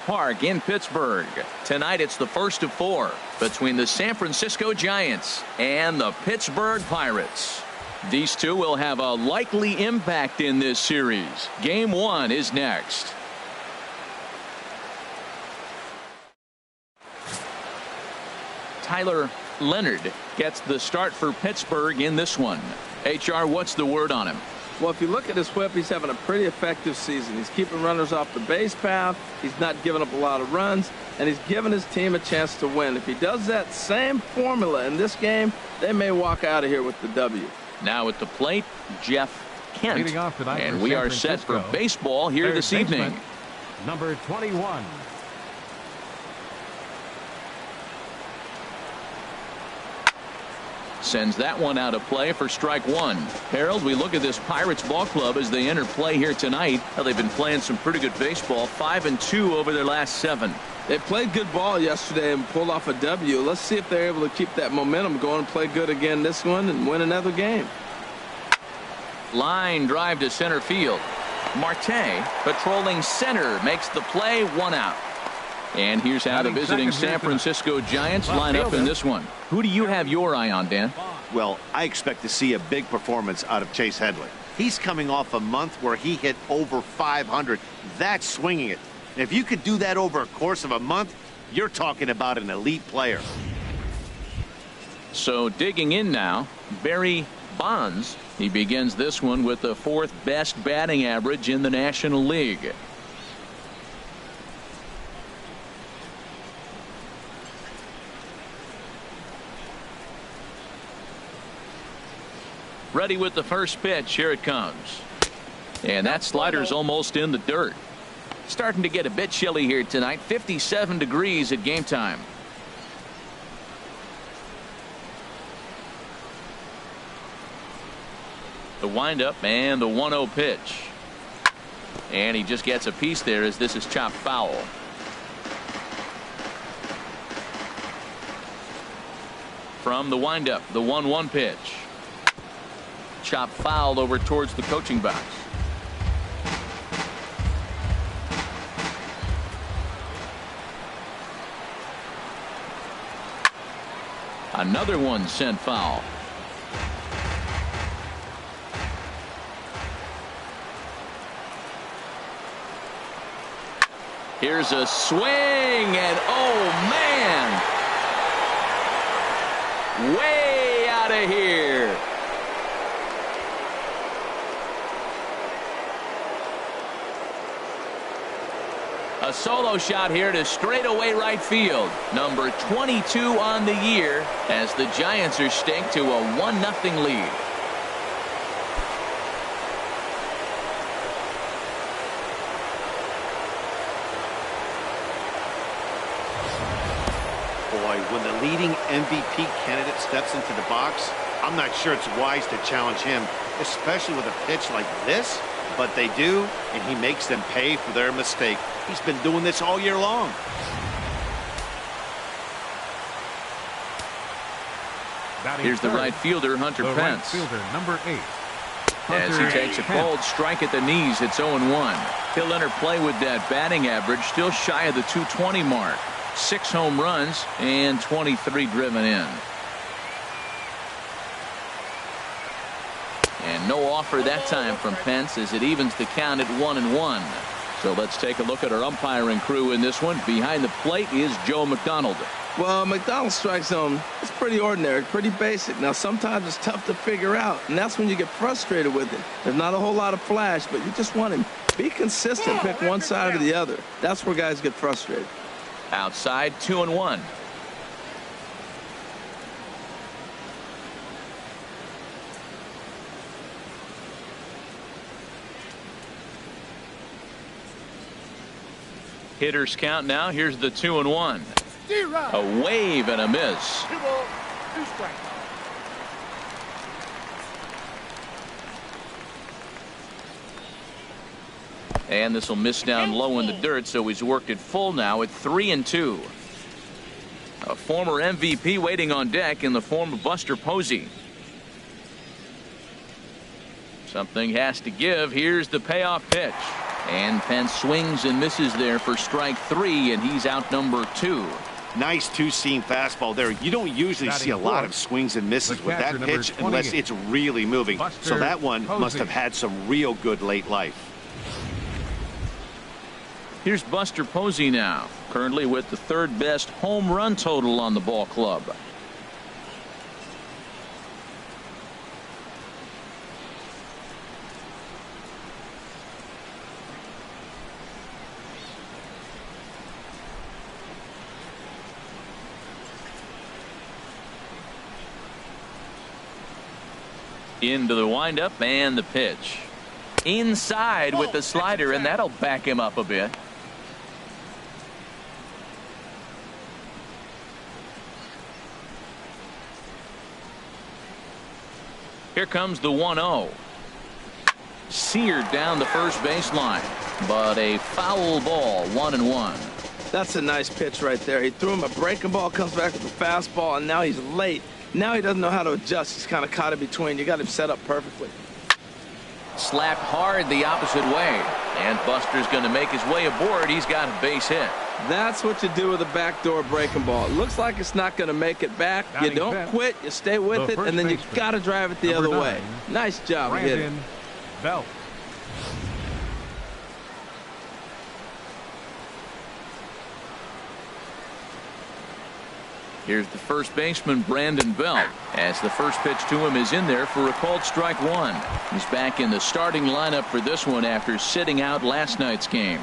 Park in Pittsburgh. Tonight it's the first of 4 between the San Francisco Giants and the Pittsburgh Pirates. These two will have a likely impact in this series. Game 1 is next. Tyler Leonard gets the start for Pittsburgh in this one. HR, what's the word on him? Well, if you look at his whip, he's having a pretty effective season. He's keeping runners off the base path. He's not giving up a lot of runs, and he's giving his team a chance to win. If he does that same formula in this game, they may walk out of here with the W. Now at the plate, Jeff Kent. And we are set for baseball here this evening. Number 21. Sends that one out of play for strike 1. Harold, we look at this Pirates ball club as they enter play here tonight. Well, they've been playing some pretty good baseball, 5-2 over their last 7. They played good ball yesterday and pulled off a W. Let's see if they're able to keep that momentum going and play good again this one and win another game. Line drive to center field. Marte patrolling center makes the play, 1 out. And here's how the visiting San Francisco Giants line up in this one. Who do you have your eye on, Dan? Well, I expect to see a big performance out of Chase Headley. He's coming off a month where he hit over 500. That's swinging it. And if you could do that over a course of a month, you're talking about an elite player. So digging in now, Barry Bonds. He begins this one with the 4th best batting average in the National League. Ready with the first pitch. Here it comes. And that slider's almost in the dirt. Starting to get a bit chilly here tonight. 57 degrees at game time. The windup and the 1-0 pitch. And he just gets a piece there as this is chopped foul. From the windup, the 1-1 pitch. Chop fouled over towards the coaching box. Another one sent foul. Here's a swing, and oh man, way out of here. A solo shot here to straightaway right field. Number 22 on the year as the Giants are staked to a 1-0 lead. Boy, when the leading MVP candidate steps into the box, I'm not sure it's wise to challenge him, especially with a pitch like this. But they do, and he makes them pay for their mistake. He's been doing this all year long. Here's the right fielder, Hunter Pence. Right fielder, number 8. As he takes a cold strike at the knees, it's 0-1. He'll enter play with that batting average, still shy of the 220 mark. 6 home runs and 23 driven in. And no offer that time from Pence as it evens the count at 1-1. So let's take a look at our umpiring crew in this one. Behind the plate is Joe McDonald. Well, McDonald's strike zone is pretty ordinary, pretty basic. Now, sometimes it's tough to figure out, and that's when you get frustrated with it. There's not a whole lot of flash, but you just want him. Be consistent, pick one side or the other. That's where guys get frustrated. Outside, 2-1. Hitters count now. Here's the 2-1. A wave and a miss. 2 strikes. And this will miss down low in the dirt, so he's worked it full now at 3-2. A former MVP waiting on deck in the form of Buster Posey. Something has to give. Here's the payoff pitch. And Pence swings and misses there for strike 3, and he's out number 2. Nice two-seam fastball there. You don't usually see a lot of swings and misses with that pitch unless it's really moving. So that one must have had some real good late life. Here's Buster Posey now, currently with the 3rd best home run total on the ball club. Into the windup and the pitch. Inside with the slider, and that'll back him up a bit. Here comes the 1-0. Seared down the first baseline, but a foul ball, 1-1. That's a nice pitch right there. He threw him a breaking ball, comes back with a fastball, and now he's late. Now he doesn't know how to adjust. He's kind of caught in between. You got him set up perfectly. Slapped hard the opposite way, and Buster's going to make his way aboard. He's got a base hit. That's what you do with a backdoor breaking ball. It looks like it's not going to make it back. You don't quit. You stay with it, and then you got to drive it the other way. Nice job hitting. Belt. Here's the first baseman, Brandon Belt, as the first pitch to him is in there for a called strike 1. He's back in the starting lineup for this one after sitting out last night's game.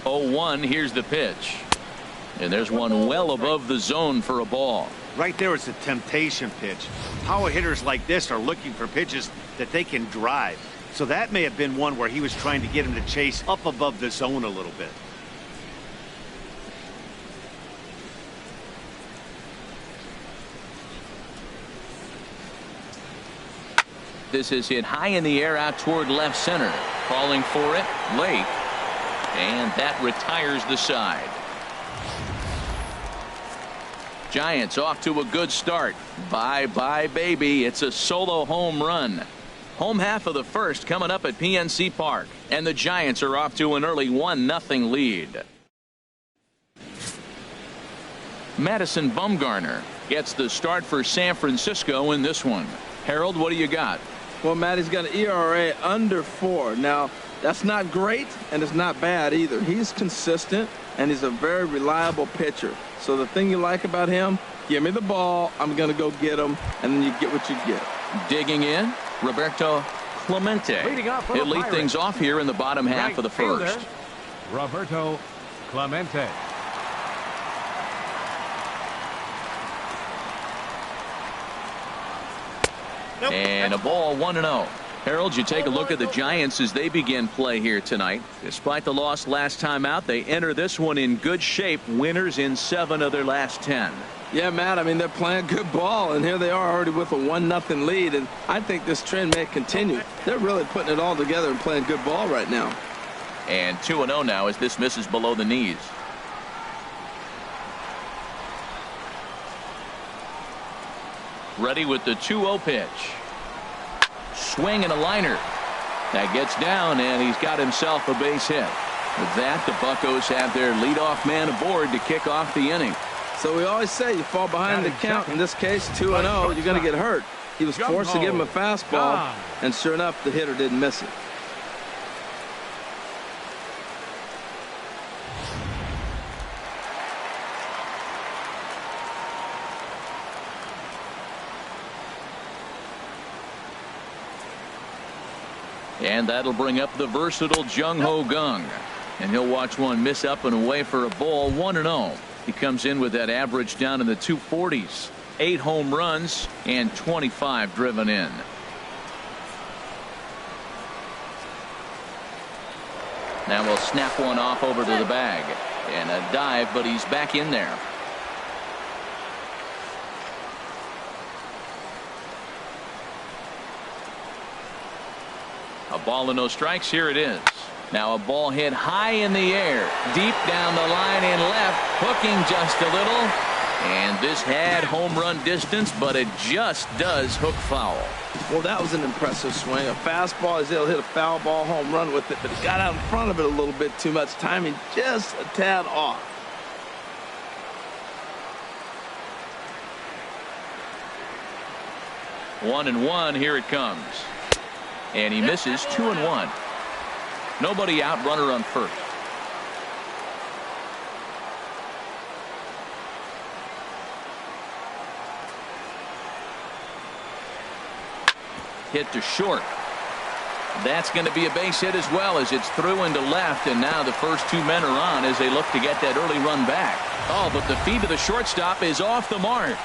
Oh, 1, here's the pitch. And there's one well above the zone for a ball. Right there is a temptation pitch. Power hitters like this are looking for pitches that they can drive. So that may have been one where he was trying to get him to chase up above the zone a little bit. This is hit high in the air out toward left center. Calling for it late. And that retires the side. Giants off to a good start. Bye-bye, baby. It's a solo home run. Home half of the first coming up at PNC Park, and the Giants are off to an early 1-0 lead. Madison Bumgardner gets the start for San Francisco in this one. Harold, what do you got? Well, Matt, he's got an ERA under 4. Now, that's not great, and it's not bad either. He's consistent, and he's a very reliable pitcher. So the thing you like about him, give me the ball, I'm going to go get him, and then you get what you get. Digging in, Roberto Clemente. He'll lead things off here in the bottom half of the first. Roberto Clemente. And a ball, 1-0. Harold, you take a look at the Giants as they begin play here tonight. Despite the loss last time out, they enter this one in good shape. Winners in 7 of their last 10. Yeah, Matt, I mean, they're playing good ball, and here they are already with a 1-0 lead, and I think this trend may continue. They're really putting it all together and playing good ball right now. And 2-0 now as this misses below the knees. Ready with the 2-0 pitch. Swing and a liner. That gets down, and he's got himself a base hit. With that, the Buccos have their leadoff man aboard to kick off the inning. So we always say you fall behind the count. In this case, 2-0, you're going to get hurt. He was forced to give him a fastball, and sure enough, the hitter didn't miss it. And that'll bring up the versatile Jung Ho Kang. And he'll watch one miss up and away for a ball, 1-0. He comes in with that average down in the 240s. 8 home runs and 25 driven in. Now we'll snap one off over to the bag. And a dive, but he's back in there. A ball and no strikes. Here it is. Now a ball hit high in the air, deep down the line in left, hooking just a little, And this had home run distance, but it just does hook foul. Well, that was an impressive swing. A fastball, he's able to hit a foul ball home run with it, but he got out in front of it a little bit too much. Timing just a tad off. One and one, here it comes. And he misses. 2-1. Nobody out, runner on first. Hit to short. That's going to be a base hit as well, as it's through into left, and now the first two men are on as they look to get that early run back. Oh, but the feed to the shortstop is off the mark.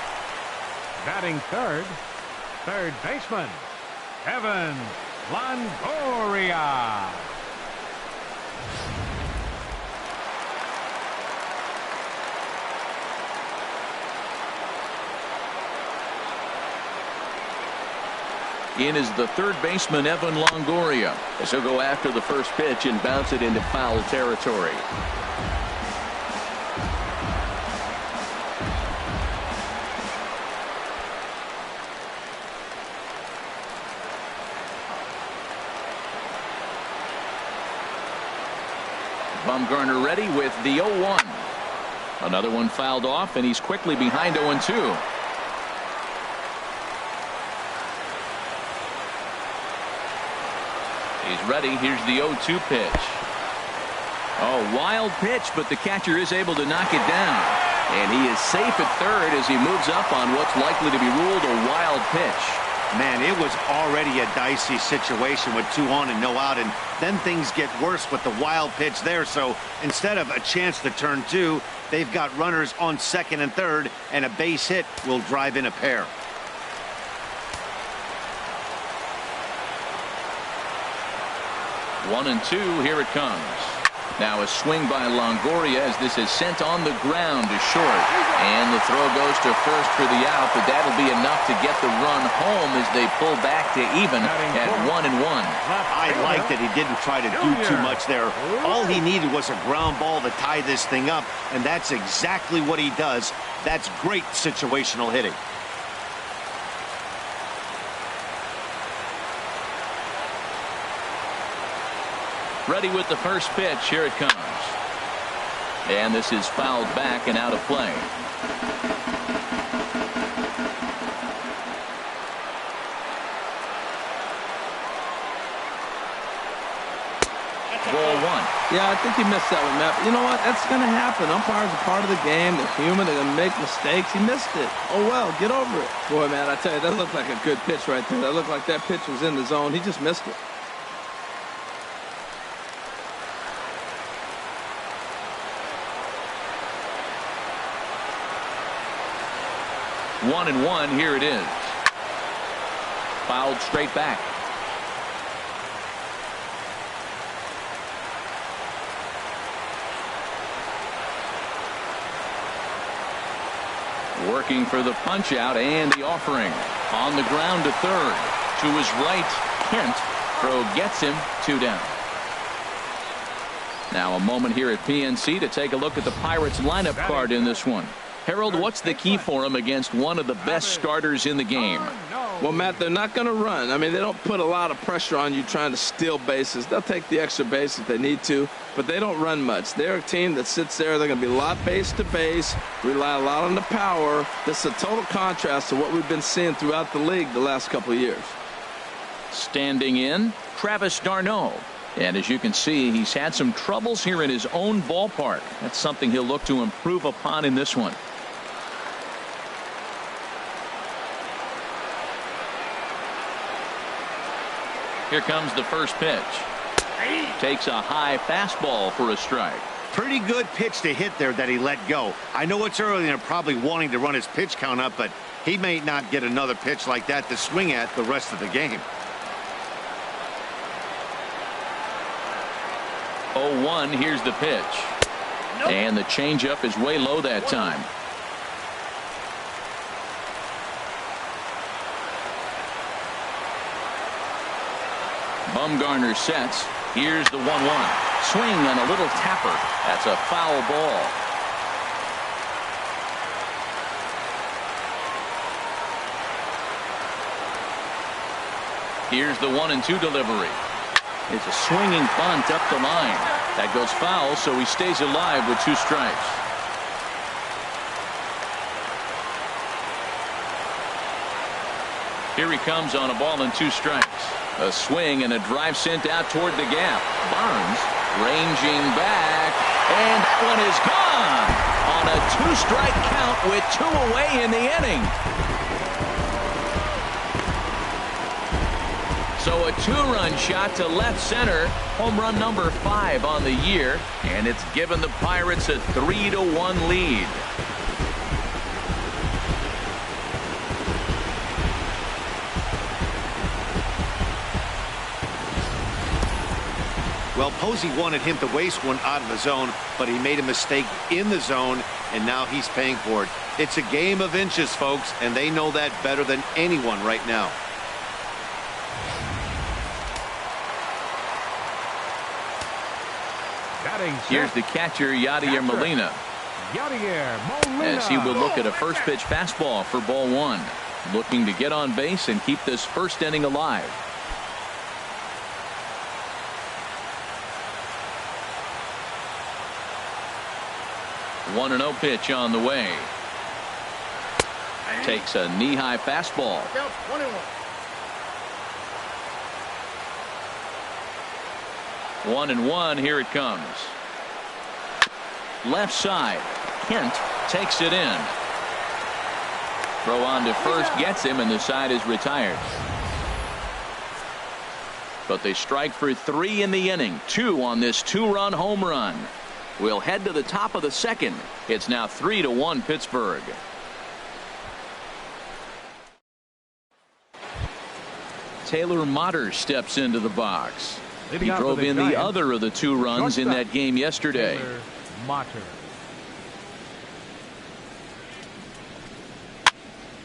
Batting third baseman, Evan Longoria. In is the third baseman, Evan Longoria, as he'll go after the first pitch and bounce it into foul territory. Bumgardner ready with the 0-1. Another one fouled off, and he's quickly behind 0-2. He's ready. Here's the 0-2 pitch. Oh, wild pitch, but the catcher is able to knock it down. And he is safe at third as he moves up on what's likely to be ruled a wild pitch. Man, it was already a dicey situation with 2 on and no out, and then things get worse with the wild pitch there. So instead of a chance to turn 2, they've got runners on second and third, and a base hit will drive in a pair. One and two, here it comes. Now a swing by Longoria as this is sent on the ground to short. And the throw goes to first for the out, but that'll be enough to get the run home as they pull back to even at 1-1. I like that he didn't try to do too much there. All he needed was a ground ball to tie this thing up, and that's exactly what he does. That's great situational hitting. Ready with the first pitch. Here it comes. And this is fouled back and out of play. Ball 1. Yeah, I think he missed that one, Matt. But you know what? That's going to happen. Umpires are part of the game. They're human. They're going to make mistakes. He missed it. Oh, well, get over it. Boy, man, I tell you, that looked like a good pitch right there. That looked like that pitch was in the zone. He just missed it. One and one, here it is. Fouled straight back. Working for the punch out and the offering. On the ground to third. To his right, Kent. Throw gets him, 2 down. Now a moment here at PNC to take a look at the Pirates lineup card in this one. Harold, what's the key for him against one of the best starters in the game? Well, Matt, they're not going to run. I mean, they don't put a lot of pressure on you trying to steal bases. They'll take the extra base if they need to, but they don't run much. They're a team that sits there. They're going to be a lot base to base, rely a lot on the power. This is a total contrast to what we've been seeing throughout the league the last couple of years. Standing in, Travis d'Arnaud. And as you can see, he's had some troubles here in his own ballpark. That's something he'll look to improve upon in this one. Here comes the first pitch. Takes a high fastball for a strike. Pretty good pitch to hit there that he let go. I know it's early and they're probably wanting to run his pitch count up, but he may not get another pitch like that to swing at the rest of the game. 0-1, here's the pitch. Nope. And the changeup is way low that time. Bumgardner sets. Here's the 1-1. Swing on a little tapper. That's a foul ball. Here's the 1-2 delivery. It's a swinging bunt up the line. That goes foul, so he stays alive with 2 strikes. Here he comes on a ball and 2 strikes. A swing and a drive sent out toward the gap. Barnes ranging back, and that one is gone on a 2-strike count with 2 away in the inning. So a 2-run shot to left center, home run number 5 on the year, and it's given the Pirates a 3-1 lead. Well, Posey wanted him to waste one out of the zone, but he made a mistake in the zone, and now he's paying for it. It's a game of inches, folks, and they know that better than anyone right now. Here's the catcher, Yadier Molina. As he will look at a first pitch fastball for ball 1. Looking to get on base and keep this first inning alive. One 1-0 pitch on the way. Takes a knee-high fastball. 1-1. Here it comes. Left side. Kent takes it in. Throw on to first gets him, and the side is retired. But they strike for 3 in the inning. 2 on this 2-run home run. We'll head to the top of the second. It's now 3-1 Pittsburgh. Taylor Motter steps into the box. He drove in the other of the 2 runs in that game yesterday.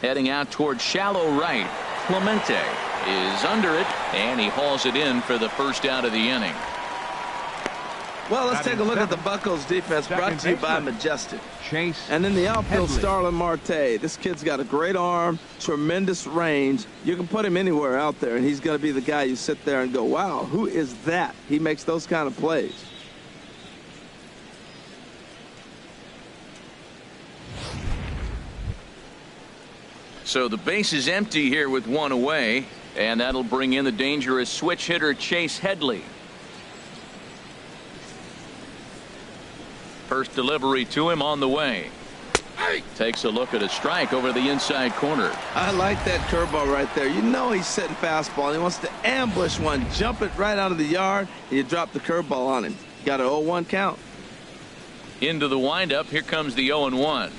Heading out toward shallow right. Clemente is under it, and he hauls it in for the first out of the inning. Well, let's take a look at the Buccos defense, brought to you by Majestic. And in the outfield, Starlin Marte. This kid's got a great arm, tremendous range. You can put him anywhere out there, and he's going to be the guy you sit there and go, wow, who is that? He makes those kind of plays. So the base is empty here with 1 away, and that'll bring in the dangerous switch hitter Chase Headley. First delivery to him on the way. Takes a look at a strike over the inside corner. I like that curveball right there. You know he's setting fastball. He wants to ambush one, jump it right out of the yard, and you drop the curveball on him. Got an 0-1 count. Into the windup. Here comes the 0-1.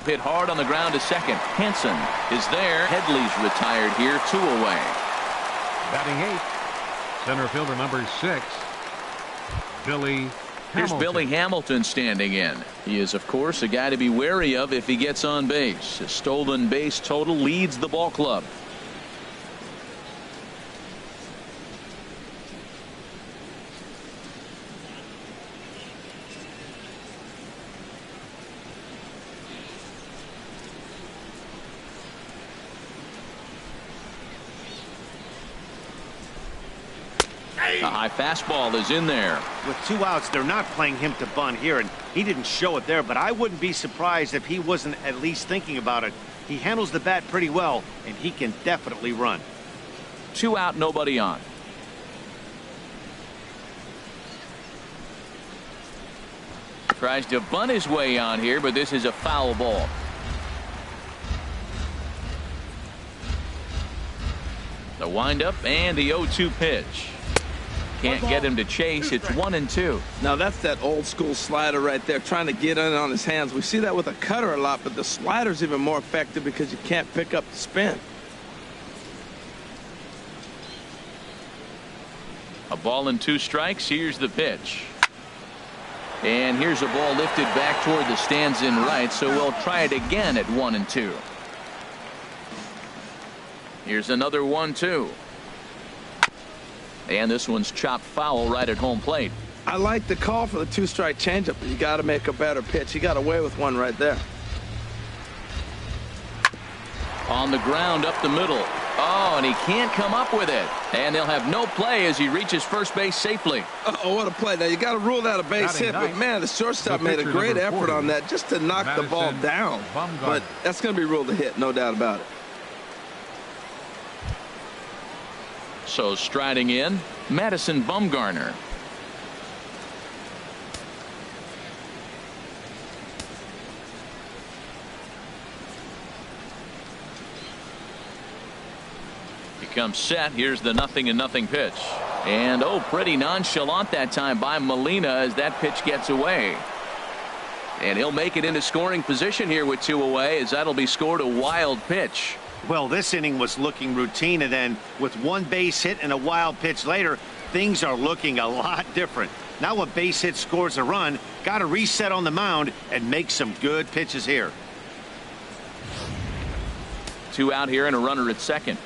Hit hard on the ground to second. Hansen is there. Headley's retired here, 2 away. Batting 8th, center fielder number 6, Billy. Here's Billy Hamilton standing in. He is, of course, a guy to be wary of if he gets on base. His stolen base total leads the ball club. A high fastball is in there. With 2 outs, they're not playing him to bunt here, and he didn't show it there, but I wouldn't be surprised if he wasn't at least thinking about it. He handles the bat pretty well, and he can definitely run. 2 out, nobody on. Tries to bunt his way on here, but this is a foul ball. The windup and the 0-2 pitch. Can't get him to chase. It's 1-2. Now that's that old school slider right there, trying to get in on his hands. We see that with a cutter a lot, but the slider's even more effective because you can't pick up the spin. A ball and 2 strikes. Here's the pitch. And here's a ball lifted back toward the stands in right, so we'll try it again at 1-2. Here's another 1-2. And this one's chopped foul right at home plate. I like the call for the 2-strike changeup, but you got to make a better pitch. He got away with one right there. On the ground up the middle. Oh, and he can't come up with it. And they'll have no play as he reaches first base safely. Oh, what a play. Now, you got to rule that a base hit, but, man, the shortstop made a great effort on that just to knock the ball down. But that's going to be ruled a hit, no doubt about it. So striding in, Madison Bumgardner. Comes set. Here's the 0-0 pitch. And oh, pretty nonchalant that time by Molina as that pitch gets away. And he'll make it into scoring position here with 2 away, as that'll be scored a wild pitch. Well, this inning was looking routine, and then with 1 base hit and a wild pitch later, things are looking a lot different. Now a base hit scores a run, got to reset on the mound and make some good pitches here. 2 out here and a runner at second.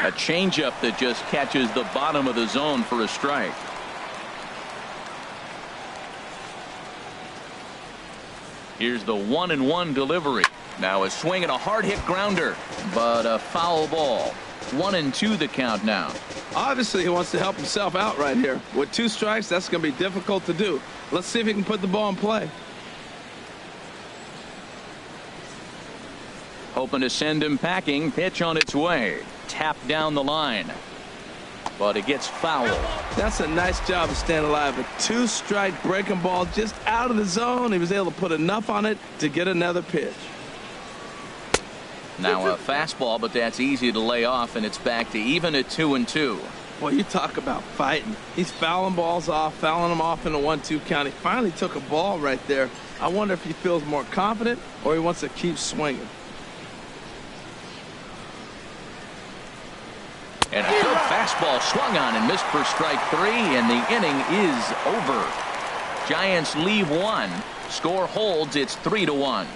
A changeup that just catches the bottom of the zone for a strike. Here's the 1-1 delivery. Now a swing and a hard hit grounder, but a foul ball. 1-2 the count now. Obviously, he wants to help himself out right here. With 2 strikes, that's going to be difficult to do. Let's see if he can put the ball in play. Hoping to send him packing. Pitch on its way. Tap down the line. But it gets foul. That's a nice job of staying alive. A 2-strike breaking ball just out of the zone. He was able to put enough on it to get another pitch. Now a fastball, but that's easy to lay off, and it's back to even at 2-2. Well, you talk about fighting. He's fouling balls off, fouling them off in a 1-2 count. He finally took a ball right there. I wonder if he feels more confident or he wants to keep swinging. And a good fastball swung on and missed for strike 3, and the inning is over. Giants leave 1. Score holds. It's 3-1.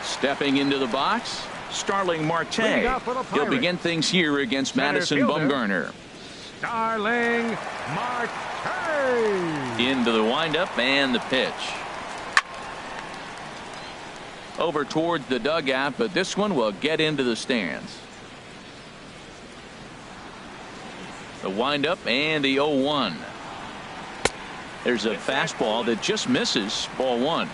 Stepping into the box, Starling Marte. He'll begin things here against Madison Bumgardner. Starling Marte. Into the windup and the pitch. Over towards the dugout, but this one will get into the stands. The windup and the 0-1. There's a fastball that just misses. Ball 1.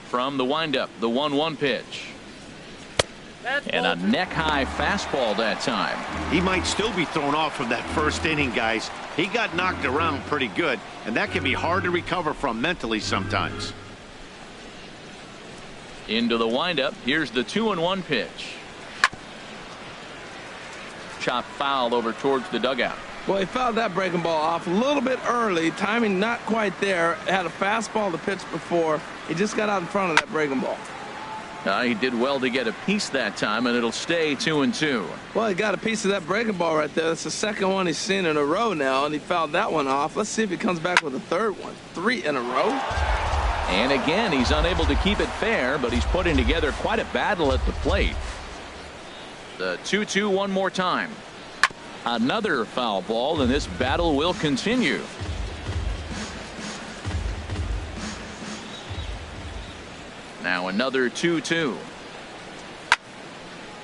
From the windup, the 1-1 pitch. And a neck-high fastball that time. He might still be thrown off from that first inning, guys. He got knocked around pretty good, and that can be hard to recover from mentally sometimes. Into the windup. Here's the 2-1 pitch. Chopped foul over towards the dugout. Well, he fouled that breaking ball off a little bit early. Timing not quite there. Had a fastball to pitch before. He just got out in front of that breaking ball. He did well to get a piece that time, and it'll stay 2-2. Well, he got a piece of that breaking ball right there. That's the second one he's seen in a row now, and he fouled that one off. Let's see if he comes back with a third one. 3 in a row. And again, he's unable to keep it fair, but he's putting together quite a battle at the plate. The 2-2 one more time. Another foul ball, and this battle will continue. Now another 2-2.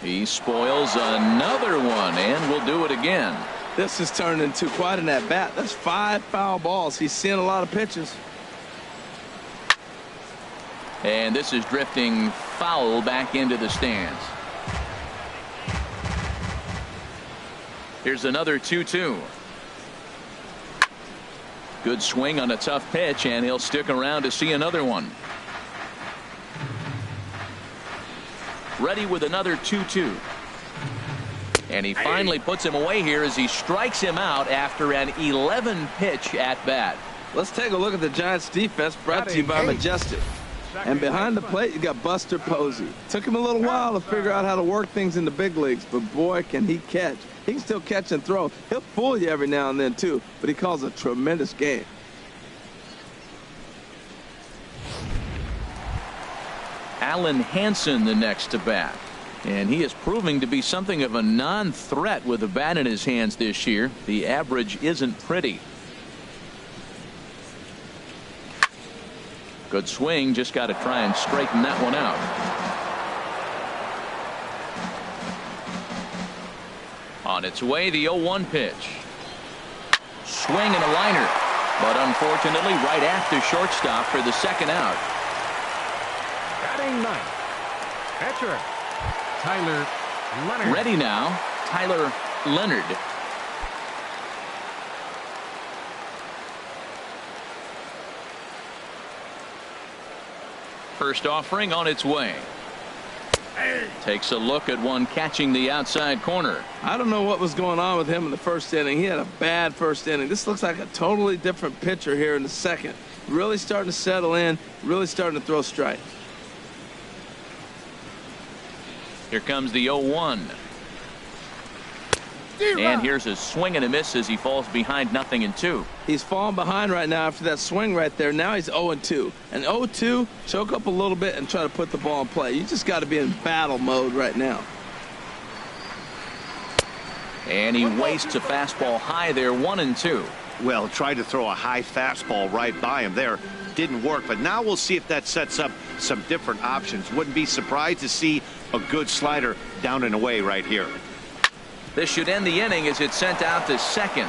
He spoils another one, and will do it again. This has turned into quite an at-bat. That's 5 foul balls. He's seeing a lot of pitches. And this is drifting foul back into the stands. Here's another 2-2. Good swing on a tough pitch, and he'll stick around to see another one. Ready with another 2-2. And he finally puts him away here as he strikes him out after an 11-pitch at bat. Let's take a look at the Giants defense, brought to you by Majestic. And behind the plate, you got Buster Posey. Took him a little while to figure out how to work things in the big leagues, but boy, can he catch. He can still catch and throw. He'll fool you every now and then, too, but he calls a tremendous game. Alan Hansen the next to bat. And he is proving to be something of a non-threat with the bat in his hands this year. The average isn't pretty. Good swing, just got to try and straighten that one out. On its way, the 0-1 pitch. Swing and a liner, but unfortunately right at the shortstop for the second out. Batting ninth, pitcher Tyler Leonard. Ready now, Tyler Leonard. First offering on its way. Takes a look at one catching the outside corner. I don't know what was going on with him in the first inning. He had a bad first inning. This looks like a totally different pitcher here in the second. Really starting to settle in, really starting to throw strikes. Here comes the 0-1. And here's a swing and a miss as he falls behind 0-2. He's falling behind right now after that swing right there. Now he's 0-2. And 0-2, choke up a little bit and try to put the ball in play. You just got to be in battle mode right now. And he wastes a fastball high there, 1-2. Well, tried to throw a high fastball right by him there. Didn't work, but now we'll see if that sets up some different options. Wouldn't be surprised to see a good slider down and away right here. This should end the inning as it's sent out to second.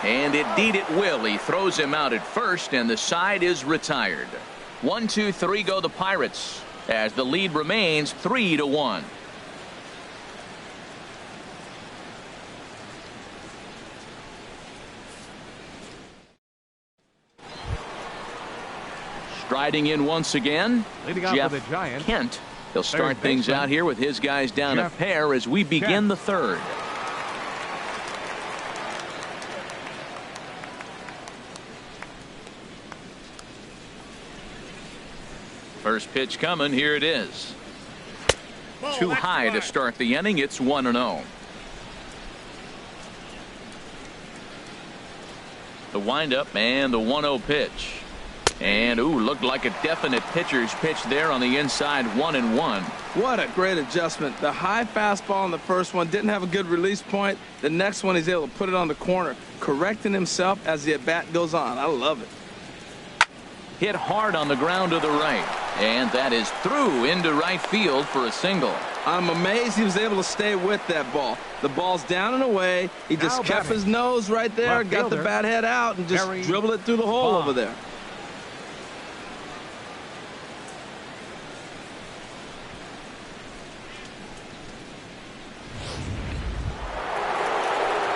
And indeed it will. He throws him out at first, and the side is retired. 1-2-3 go the Pirates as the lead remains 3-1. Striding in once again, Leading off Jeff for the Giants, Kent. He'll start third things baseman, out here with his guys down Jeff a pair as we begin Kent. the third. First pitch coming. Here it is. Too high to start the inning. It's 1-0. The windup and the 1-0 pitch. And looked like a definite pitcher's pitch there on the inside. 1-1. What a great adjustment. The high fastball on the first one didn't have a good release point. The next one he's able to put it on the corner, correcting himself as the at bat goes on. I love it. Hit hard on the ground to the right, and that is through into right field for a single. I'm amazed he was able to stay with that ball. The ball's down and away. He just Now kept batting. his nose right there, Left got the fielder, bat head out, and just Harry dribbled it through the hole Vaughn. over there.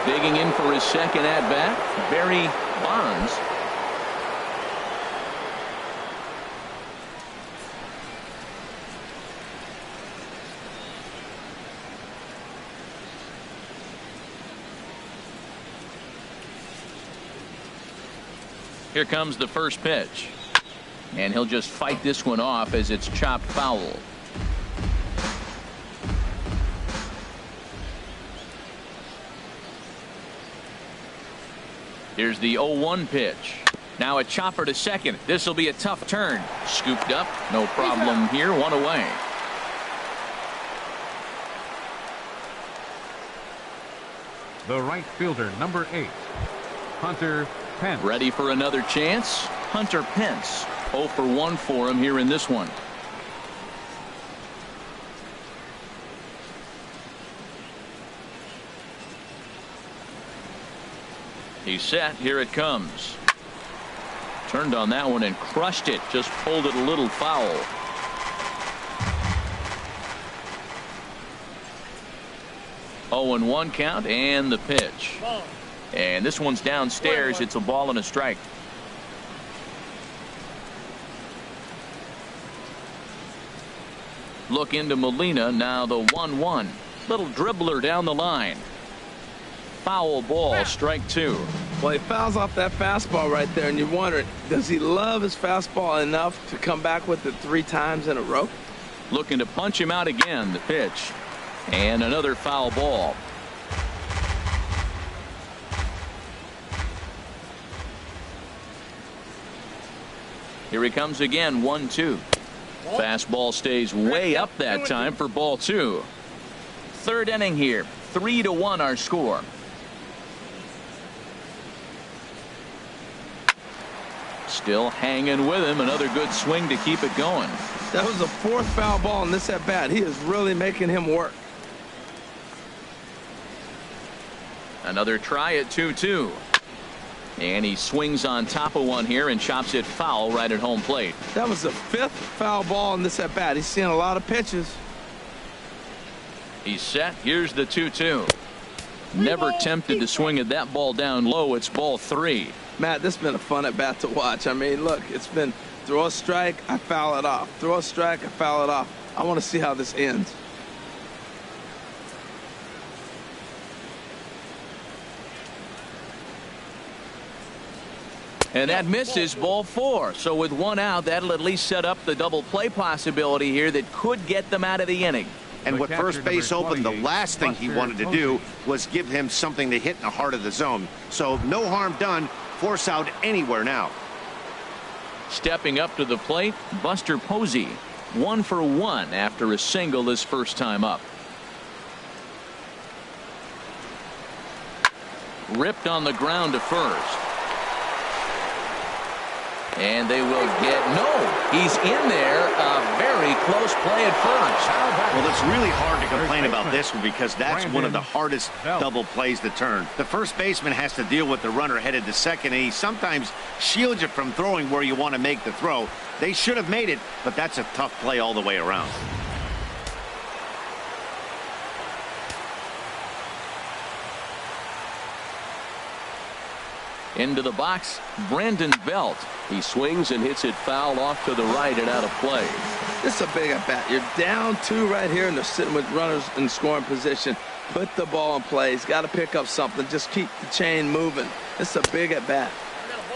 Digging in for his second at bat, Barry Bonds. Here comes the first pitch, and he'll just fight this one off as it's chopped foul. Here's the 0-1 pitch. Now a chopper to second. This will be a tough turn. Scooped up. No problem here. One away. the right fielder, number 8, Hunter Pence. Ready for another chance. Hunter Pence. 0 for 1 for him here in this one. He's set. Here it comes. Turned on that one and crushed it. Just pulled it a little foul. Oh, and 1 count and the pitch. And this one's downstairs. It's a ball and a strike. Look into Molina. Now the 1-1. Little dribbler down the line. Foul ball, strike 2. Well, he fouls off that fastball right there, and you wonder, does he love his fastball enough to come back with it 3 times in a row? Looking to punch him out again. The pitch. And another foul ball. Here he comes again. 1-2. Fastball stays way up that time for ball 2. Third inning here. 3-1 our score. Still hanging with him. Another good swing to keep it going. That was the 4th foul ball in this at bat. He is really making him work. Another try at 2-2. And he swings on top of one here and chops it foul right at home plate. That was the 5th foul ball in this at bat. He's seeing a lot of pitches. He's set. Here's the 2-2. Never tempted to swing at that ball down low. It's ball 3. Matt, this has been a fun at bat to watch. I mean, look, it's been throw a strike, I foul it off. Throw a strike, I foul it off. I want to see how this ends. And that misses, ball 4. So with 1 out, that'll at least set up the double play possibility here that could get them out of the inning. And with first base open, the last thing he wanted to do was give him something to hit in the heart of the zone. So no harm done. Force out anywhere now. Stepping up to the plate, Buster Posey. 1 for 1 after a single his first time up. Ripped on the ground to first. And they will get he's in there. A very close play at first. Well, it's really hard to complain about this one because that's one of the hardest double plays to turn. The first baseman has to deal with the runner headed to second, and he sometimes shields you from throwing where you want to make the throw. They should have made it, but that's a tough play all the way around. Into the box, Brandon Belt. He swings and hits it foul off to the right and out of play. This is a big at bat. You're down 2 right here, and they're sitting with runners in scoring position. Put the ball in play. He's got to pick up something. Just keep the chain moving. This is a big at bat.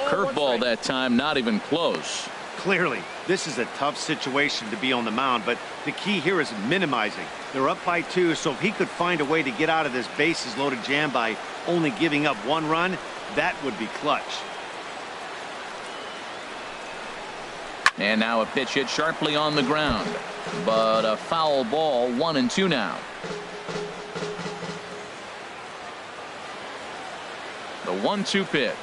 Curveball that time, not even close. Clearly, this is a tough situation to be on the mound, but the key here is minimizing. They're up by 2, so if he could find a way to get out of this bases loaded jam by only giving up 1 run, that would be clutch. And now a pitch hit sharply on the ground, but a foul ball. 1-2 now. The 1-2 pitch.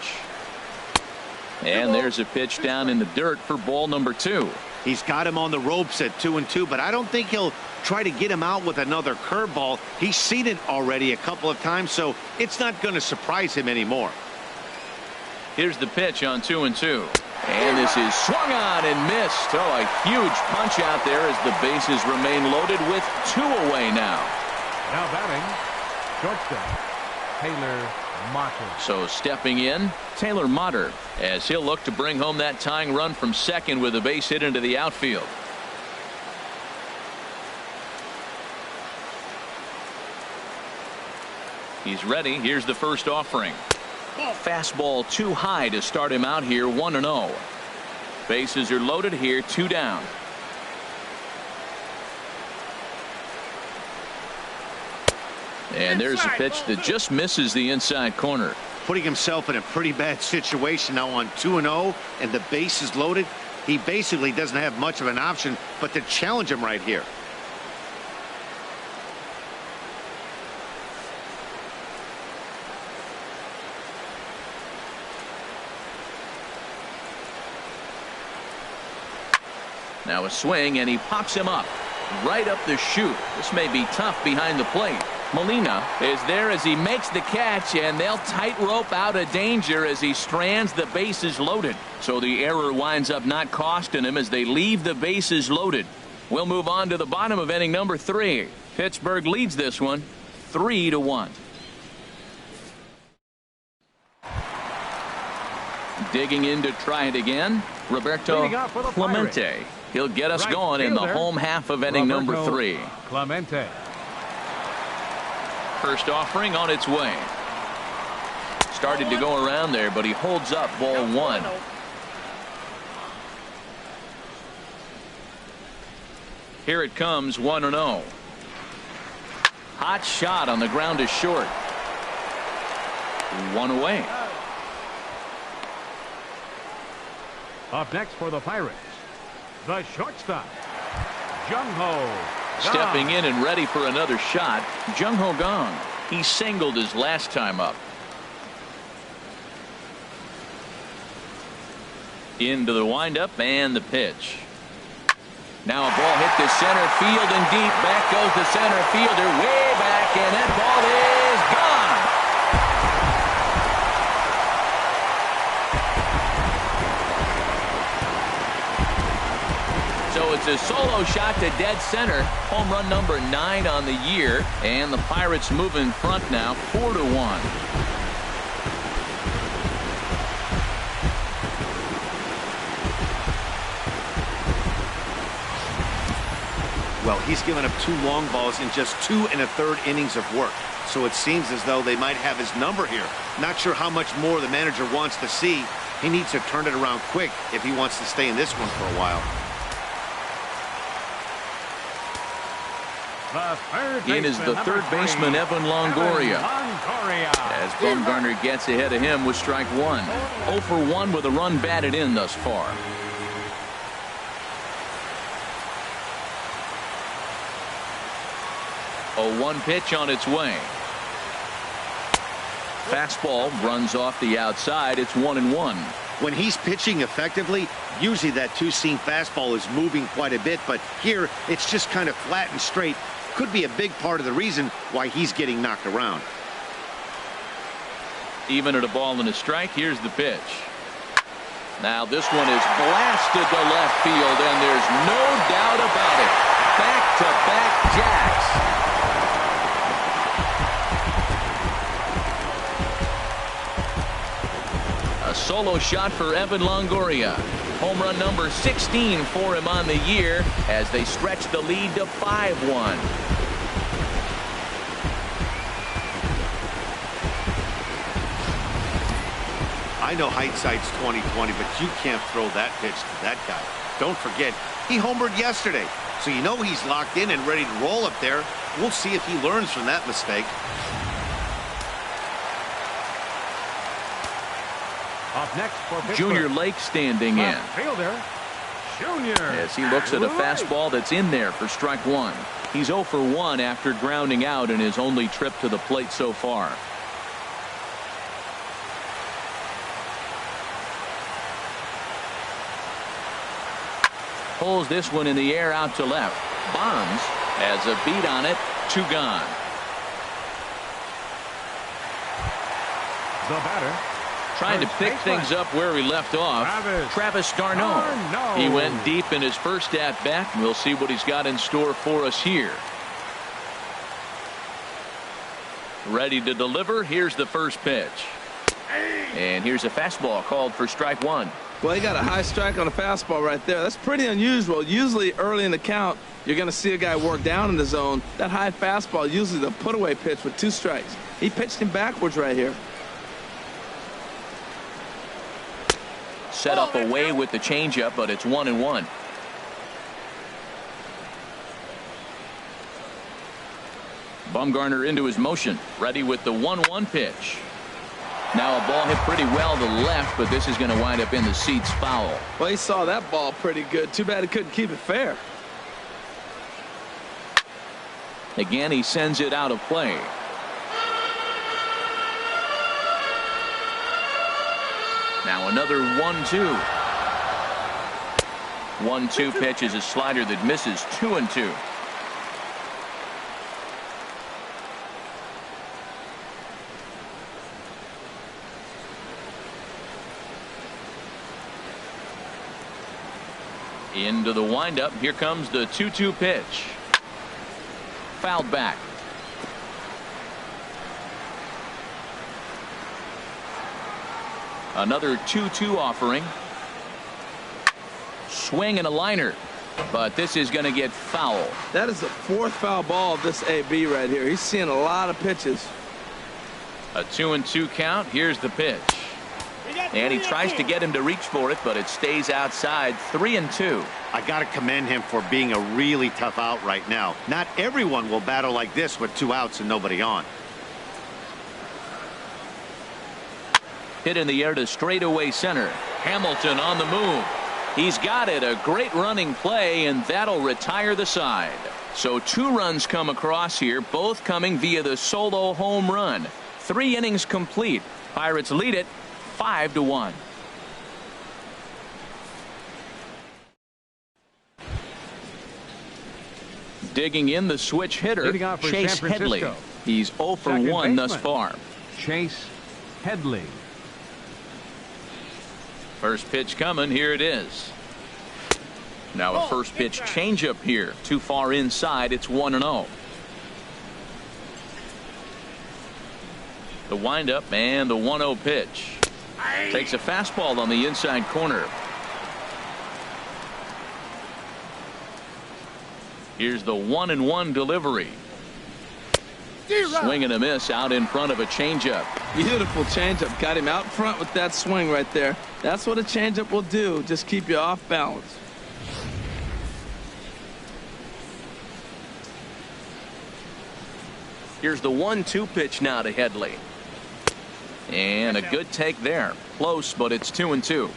And there's a pitch down in the dirt for ball number 2. He's got him on the ropes at 2-2, but I don't think he'll try to get him out with another curveball. He's seen it already a couple of times, so it's not going to surprise him anymore. Here's the pitch on 2-2. And this is swung on and missed. Oh, a huge punch out there as the bases remain loaded with 2 away now. Now batting, shortstop, Taylor Motter. So stepping in, Taylor Motter, as he'll look to bring home that tying run from second with a base hit into the outfield. He's ready. Here's the first offering. Fastball too high to start him out here. 1-0. Bases are loaded here. 2 down. And there's a pitch that just misses the inside corner. Putting himself in a pretty bad situation now on 2-0 and the base is loaded. He basically doesn't have much of an option but to challenge him right here. Now a swing, and he pops him up right up the chute. This may be tough behind the plate. Molina is there as he makes the catch, and they'll tightrope out of danger as he strands the bases loaded. So the error winds up not costing him as they leave the bases loaded. We'll move on to the bottom of inning number 3. Pittsburgh leads this one 3-1. Digging in to try it again, Roberto Clemente. He'll get us going in the home half of inning number 3. Clemente. First offering on its way. Started to go around there, but he holds up ball 1. Here it comes, 1-0. Hot shot on the ground is short. 1 away. Up next for the Pirates, the shortstop, Jung-ho. Stepping in and ready for another shot, Jung-ho gone. He singled his last time up. Into the windup and the pitch. Now a ball hit to center field and deep. Back goes the center fielder way back, and that ball is gone. So it's a solo shot to dead center. Home run number 9 on the year, and the Pirates move in front now 4-1. Well, he's given up 2 long balls in just 2 1/3 innings of work. So it seems as though they might have his number here. Not sure how much more the manager wants to see. He needs to turn it around quick if he wants to stay in this one for a while. In is the third baseman, Evan Longoria. As Bumgardner gets ahead of him with strike 1. 0 for 1 with a run batted in thus far. A 1 pitch on its way. Fastball runs off the outside. It's 1-1. When he's pitching effectively, usually that 2-seam fastball is moving quite a bit, but here it's just kind of flat and straight. Could be a big part of the reason why he's getting knocked around. Even at a ball and a strike, here's the pitch. Now this one is blasted to left field, and there's no doubt about it. Back-to-back jacks. A solo shot for Evan Longoria. Home run number 16 for him on the year as they stretch the lead to 5-1. I know hindsight's 20/20, but you can't throw that pitch to that guy. Don't forget, he homered yesterday, so you know he's locked in and ready to roll up there. We'll see if he learns from that mistake. Up next for Pittsburgh, Junior Lake standing in. left fielder, Junior. As he looks at a fastball that's in there for strike 1. He's 0 for 1 after grounding out in his only trip to the plate so far. Pulls this one in the air out to left. Bonds has a beat on it. 2 gone. The batter, Trying to pick things up where he left off. Travis d'Arnaud. He went deep in his first at bat. We'll see what he's got in store for us here. Ready to deliver. Here's the first pitch. And here's a fastball called for strike 1. Well, he got a high strike on a fastball right there. That's pretty unusual. Usually early in the count, you're going to see a guy work down in the zone. That high fastball, usually the put-away pitch with 2 strikes. He pitched him backwards right here. Set up away with the changeup, but it's 1-1. Bumgardner into his motion. Ready with the 1-1 pitch. Now a ball hit pretty well to left, but this is going to wind up in the seats foul. Well, he saw that ball pretty good. Too bad he couldn't keep it fair. Again, he sends it out of play. Now another 1-2. 1-2 pitch is a slider that misses. 2-2. Into the windup. Here comes the 2-2 pitch. Fouled back. Another 2-2 offering. Swing and a liner. But this is going to get foul. That is the 4th foul ball of this AB right here. He's seeing a lot of pitches. A 2-2 count. Here's the pitch. And he tries to get him to reach for it, but it stays outside. 3-2. I got to commend him for being a really tough out right now. Not everyone will battle like this with 2 outs and nobody on. Hit in the air to straightaway center. Hamilton on the move. He's got it. A great running play, and that'll retire the side. So 2 runs come across here, both coming via the solo home run. 3 innings complete. Pirates lead it 5-1. Digging in the switch hitter, Chase Headley. He's 0 for 1 thus far. Chase Headley. First pitch coming. Here it is. Now a first pitch changeup here. Too far inside. It's 1-0. The windup and the 1-0 pitch. Takes a fastball on the inside corner. Here's the 1-1 delivery. Swing and a miss out in front of a changeup. Beautiful changeup. Got him out front with that swing right there. That's what a changeup will do. Just keep you off balance. Here's the 1-2 pitch now to Headley. And a good take there. Close, but it's 2-2.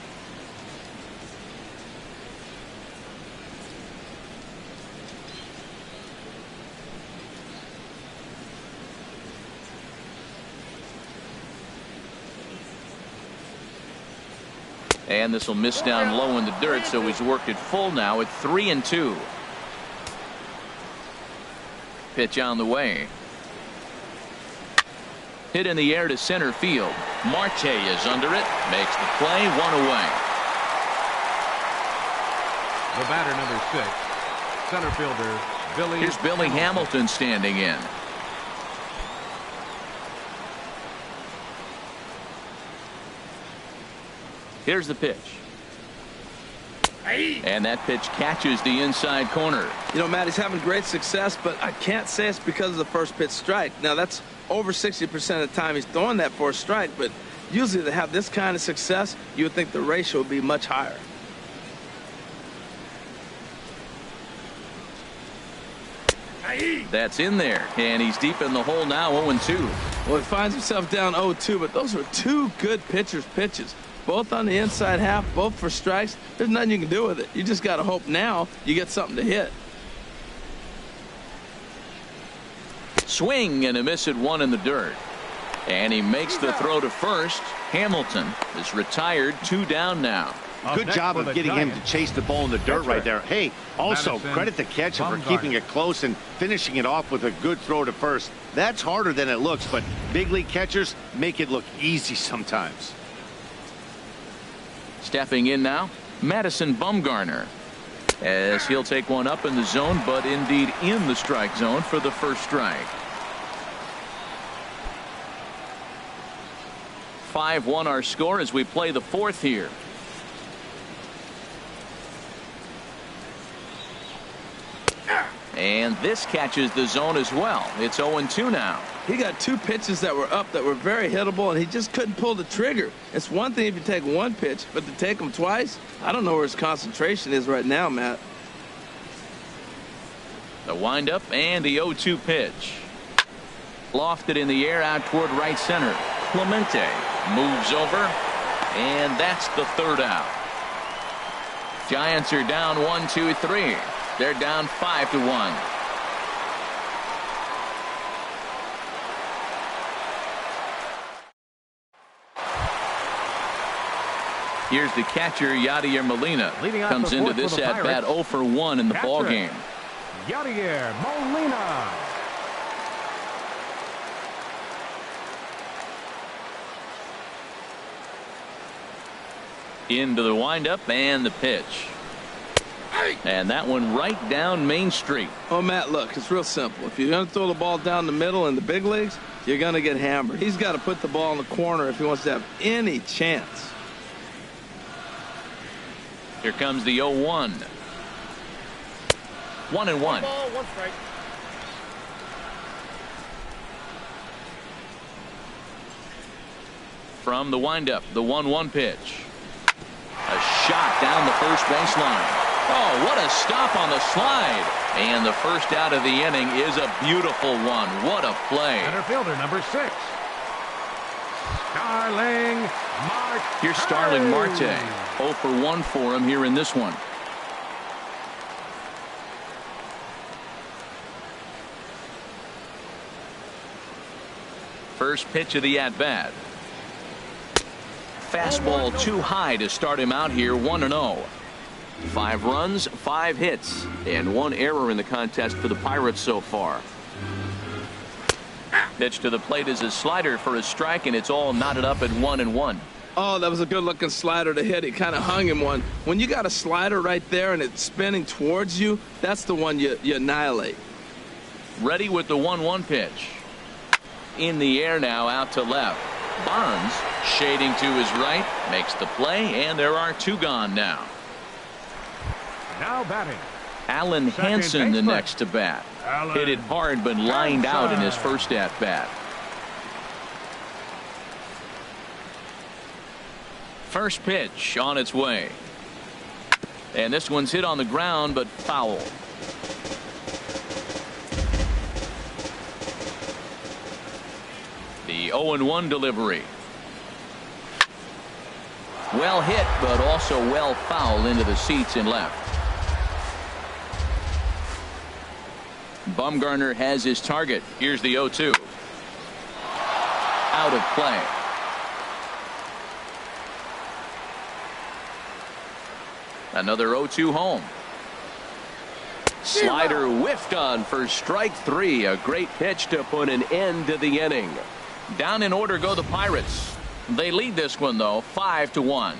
And this will miss down low in the dirt, so he's worked it full now at 3-2. Pitch on the way. Hit in the air to center field. Marte is under it. Makes the play. 1 away. The batter, number 6, center fielder Billy. Here's Billy Hamilton standing in. Here's the pitch. And that pitch catches the inside corner. You know, Matt, he's having great success, but I can't say it's because of the first pitch strike. Now, that's over 60% of the time he's throwing that for a strike, but usually to have this kind of success, you would think the ratio would be much higher. That's in there, and he's deep in the hole now, 0-2. Well, he finds himself down 0-2, but those were 2 good pitchers' pitches. Both on the inside half, both for strikes. There's nothing you can do with it. You just got to hope now you get something to hit. Swing and a miss at 1 in the dirt. And he makes the throw to first. Hamilton is retired, 2 down now. Good job of getting him to chase the ball in the dirt right there. Hey, also credit the catcher for keeping it close and finishing it off with a good throw to first. That's harder than it looks, but big league catchers make it look easy sometimes. Stepping in now, Madison Bumgardner, as he'll take one up in the zone, but indeed in the strike zone for the first strike. 5-1 our score as we play the 4th here. And this catches the zone as well. It's 0-2 now. He got 2 pitches that were up that were very hittable, and he just couldn't pull the trigger. It's one thing if you take 1 pitch, but to take them twice, I don't know where his concentration is right now, Matt. The windup and the 0-2 pitch. Lofted in the air out toward right center. Clemente moves over, and that's the 3rd out. Giants are down 1-2-3. They're down 5-1. Here's the catcher, Yadier Molina. Comes into this at bat 0 for 1 in the ball game. Yadier Molina. Into the windup and the pitch. And that one right down Main Street. Oh, Matt, look, it's real simple. If you're going to throw the ball down the middle in the big leagues, you're going to get hammered. He's got to put the ball in the corner if he wants to have any chance. Here comes the 0-1. 1-1. 1 strike. From the windup, the 1-1 pitch. A shot down the first baseline. Oh, what a stop on the slide. And the first out of the inning is a beautiful one. What a play. Center fielder, number 6. Starling Marte. Here's Starling Marte. 0 for 1 for him here in this one. First pitch of the at-bat. Fastball too high to start him out here. 1-0. 5 runs, 5 hits, and 1 error in the contest for the Pirates so far. Pitch to the plate is a slider for a strike, and it's all knotted up at 1-1. Oh, that was a good-looking slider to hit. He kind of hung him one. When you got a slider right there and it's spinning towards you, that's the one you annihilate. Ready with the 1-1 pitch. In the air now, out to left. Bonds shading to his right, makes the play, and there are 2 gone now. Now batting. Alan Hansen the next to bat. Hit it hard but lined out in his first at bat. First pitch on its way. And this one's hit on the ground but foul. The 0-1 delivery. Well hit, but also well fouled into the seats and left. Bumgardner has his target. Here's the 0-2. Out of play. Another 0-2 home. Slider whiffed on for strike 3. A great pitch to put an end to the inning. Down in order go the Pirates. They lead this one, though, 5-1.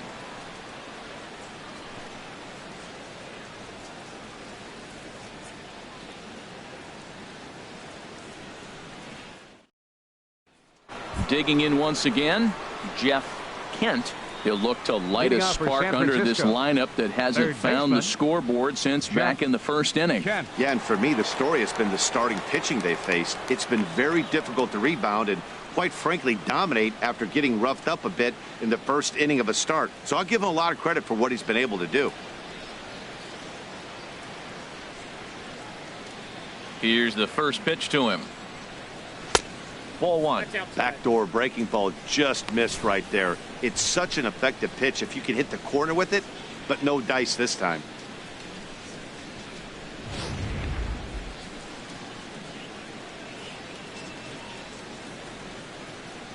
Digging in once again, Jeff Kent. He'll look to light a spark under this lineup that hasn't found the scoreboard since back in the first inning. Yeah, and for me, the story has been the starting pitching they faced. It's been very difficult to rebound and, quite frankly, dominate after getting roughed up a bit in the first inning of a start. So I'll give him a lot of credit for what he's been able to do. Here's the first pitch to him. Ball 1. Backdoor breaking ball just missed right there. It's such an effective pitch if you can hit the corner with it, but no dice this time.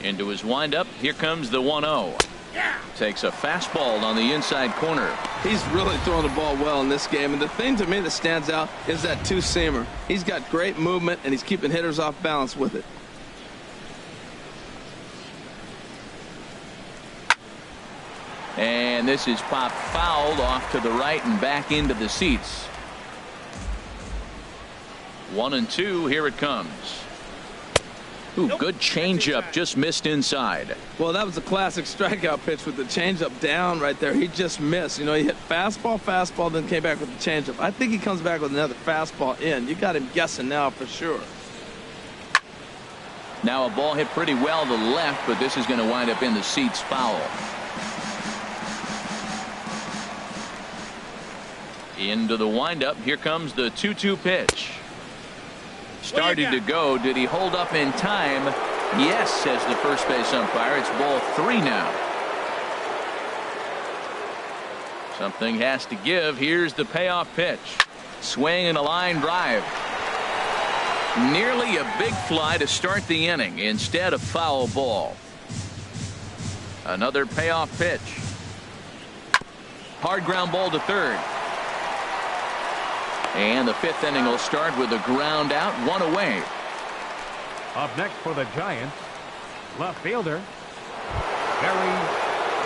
Into his windup. Here comes the 1-0. Takes a fastball on the inside corner. He's really throwing the ball well in this game. And the thing to me that stands out is that two-seamer. He's got great movement, and he's keeping hitters off balance with it. And this is popped fouled off to the right and back into the seats. 1-2. Here it comes. Ooh, good changeup, just missed inside. Well, that was a classic strikeout pitch with the changeup down right there. He just missed. You know, he hit fastball, then came back with the changeup. I think he comes back with another fastball in. You got him guessing now for sure. Now a ball hit pretty well to the left, but this is going to wind up in the seats foul. Into the windup. Here comes the 2-2 pitch. Started to go. Did he hold up in time? Yes, says the first base umpire. It's ball 3 now. Something has to give. Here's the payoff pitch. Swing and a line drive. Nearly a big fly to start the inning. Instead, a foul ball. Another payoff pitch. Hard ground ball to third. And the 5th inning will start with a ground out, 1 away. Up next for the Giants, left fielder, Barry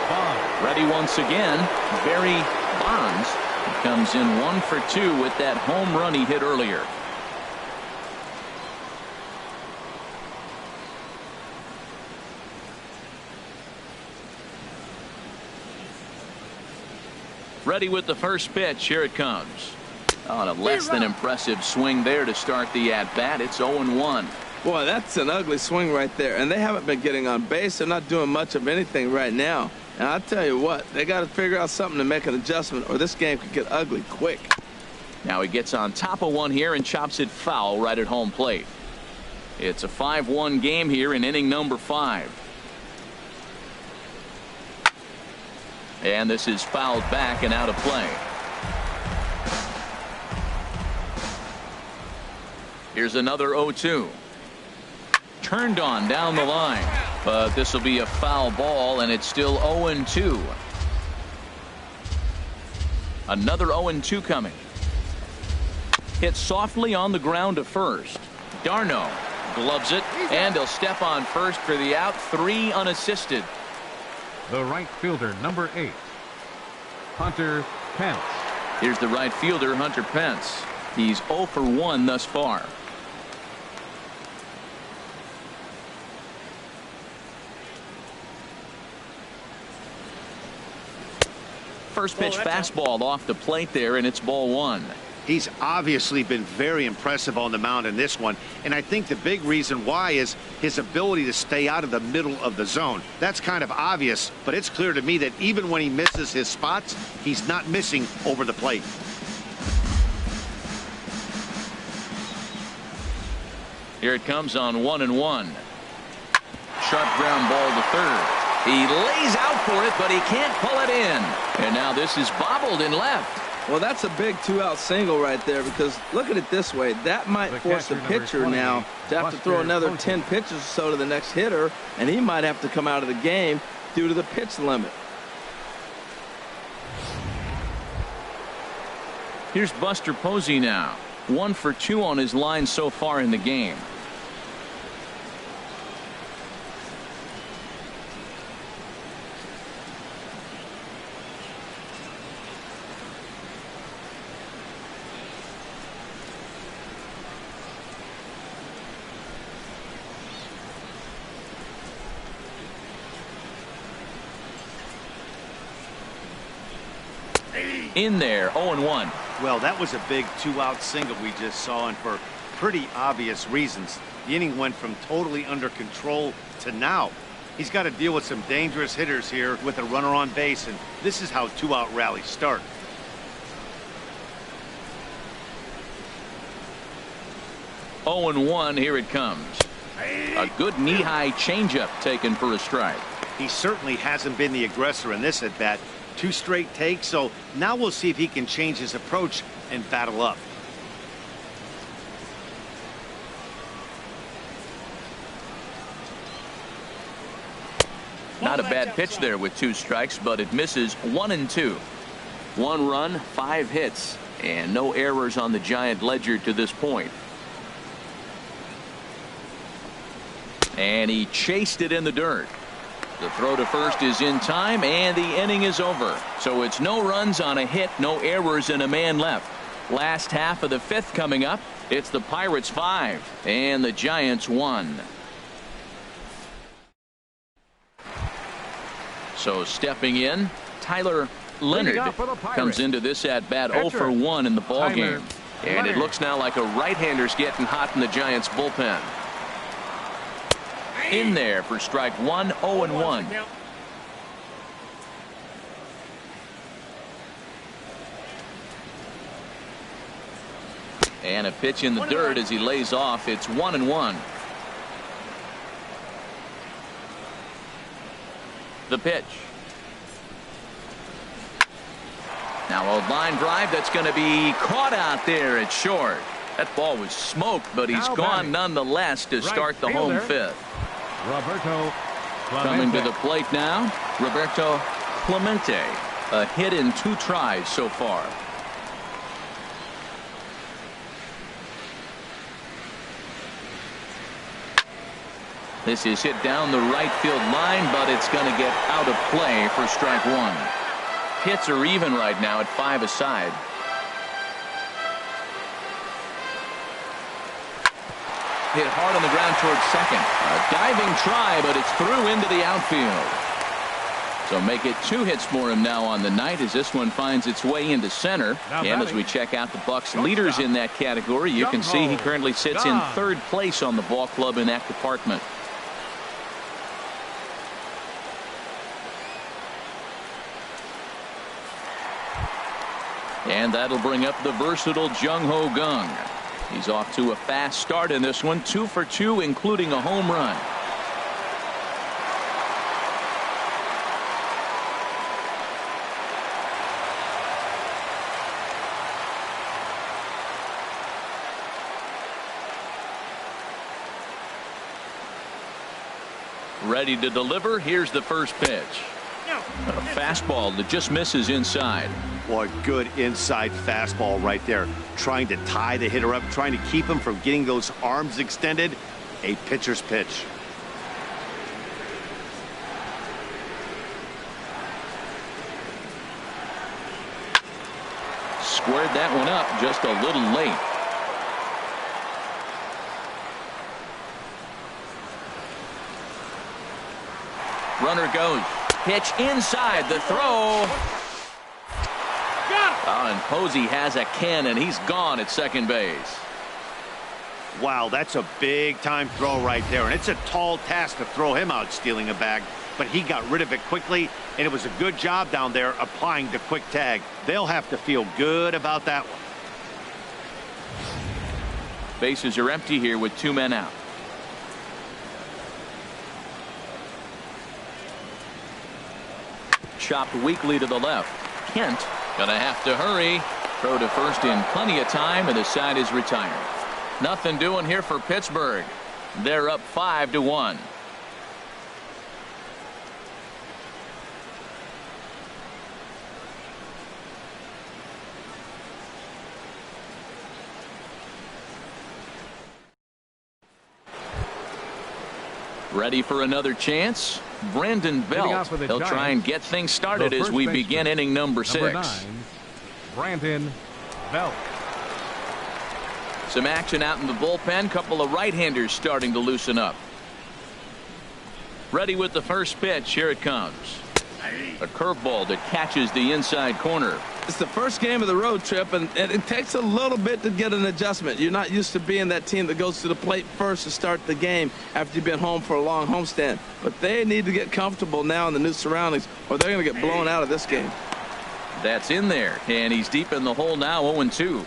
Bonds. Ready once again, Barry Bonds. He comes in 1 for 2 with that home run he hit earlier. Ready with the first pitch. Here it comes. On a less than impressive swing there to start the at-bat. It's 0-1. Boy, that's an ugly swing right there. And they haven't been getting on base. They're not doing much of anything right now. And I'll tell you what, they got to figure out something to make an adjustment, or this game could get ugly quick. Now he gets on top of one here and chops it foul right at home plate. It's a 5-1 game here in inning number 5. And this is fouled back and out of play. Here's another 0-2. Turned on down the line. But this will be a foul ball, and it's still 0-2. Another 0-2 coming. Hit softly on the ground to first. Darno gloves it, and he'll step on first for the out. 3 unassisted. The right fielder, number 8, Hunter Pence. Here's the right fielder, Hunter Pence. He's 0 for 1 thus far. First pitch fastball off the plate there, and it's ball 1. He's obviously been very impressive on the mound in this one, and I think the big reason why is his ability to stay out of the middle of the zone. That's kind of obvious, but it's clear to me that even when he misses his spots, he's not missing over the plate. Here it comes on 1-1. Sharp ground ball to third. He lays out for it, but he can't pull it in. And now this is bobbled in left. Well, that's a big 2-out single right there, because look at it this way. That might force the pitcher now to have to throw another 10 pitches or so to the next hitter, and he might have to come out of the game due to the pitch limit. Here's Buster Posey now. 1 for 2 on his line so far in the game. In there, 0-1. Well, that was a big 2-out single we just saw, and for pretty obvious reasons. The inning went from totally under control to now. He's got to deal with some dangerous hitters here with a runner on base, and this is how 2-out rallies start. Oh and 1, here it comes. A good knee-high changeup taken for a strike. He certainly hasn't been the aggressor in this at-bat. 2 straight takes, so now we'll see if he can change his approach and battle up. Not a bad pitch there with 2 strikes, but it misses. 1-2. 1 run, 5 hits, and no errors on the Giant ledger to this point. And he chased it in the dirt. The throw to first is in time, and the inning is over. So it's no runs on a hit, no errors, and a man left. Last half of the 5th coming up. It's the Pirates 5 and the Giants 1. So stepping in, Tyler Leonard comes into this at bat 0 for 1 in the ball game. And it looks now like a right-hander's getting hot in the Giants bullpen. In there for strike 1, 0-1. And a pitch in the dirt as he lays off. It's 1-1. The pitch. Now a line drive that's going to be caught out there at short. That ball was smoked, but he's gone nonetheless to start the home 5th. Roberto coming to the plate now, Roberto Clemente. A hit in 2 tries so far. This is hit down the right field line, but it's going to get out of play for strike 1. Hits are even right now at 5 aside. Hit hard on the ground towards second. A diving try, but it's through into the outfield. So make it 2 hits for him now on the night as this one finds its way into center. And as we check out the Bucs leaders in that category, you can see he currently sits in 3rd place on the ball club in that department. And that'll bring up the versatile Jung-Ho Kang. He's off to a fast start in this one, 2 for 2, including a home run. Ready to deliver. Here's the first pitch. A fastball that just misses inside. Boy, good inside fastball right there. Trying to tie the hitter up, trying to keep him from getting those arms extended. A pitcher's pitch. Squared that one up just a little late. Runner goes. Pitch inside. The throw. And Posey has a cannon. He's gone at second base. Wow, that's a big time throw right there. And it's a tall task to throw him out stealing a bag. But he got rid of it quickly. And it was a good job down there applying the quick tag. They'll have to feel good about that one. Bases are empty here with 2 men out. Chopped weakly to the left. Kent gonna have to hurry. Throw to first in plenty of time, and the side is retired. Nothing doing here for Pittsburgh. They're up 5-1. Ready for another chance? Brandon Belt. He'll try and get things started as we begin inning number 6. Number 9, Brandon Belt. Some action out in the bullpen. Couple of right-handers starting to loosen up. Ready with the first pitch. Here it comes. A curveball that catches the inside corner. It's the first game of the road trip, and it takes a little bit to get an adjustment. You're not used to being that team that goes to the plate first to start the game after you've been home for a long homestand. But they need to get comfortable now in the new surroundings, or they're going to get blown out of this game. That's in there, and he's deep in the hole now, 0-2.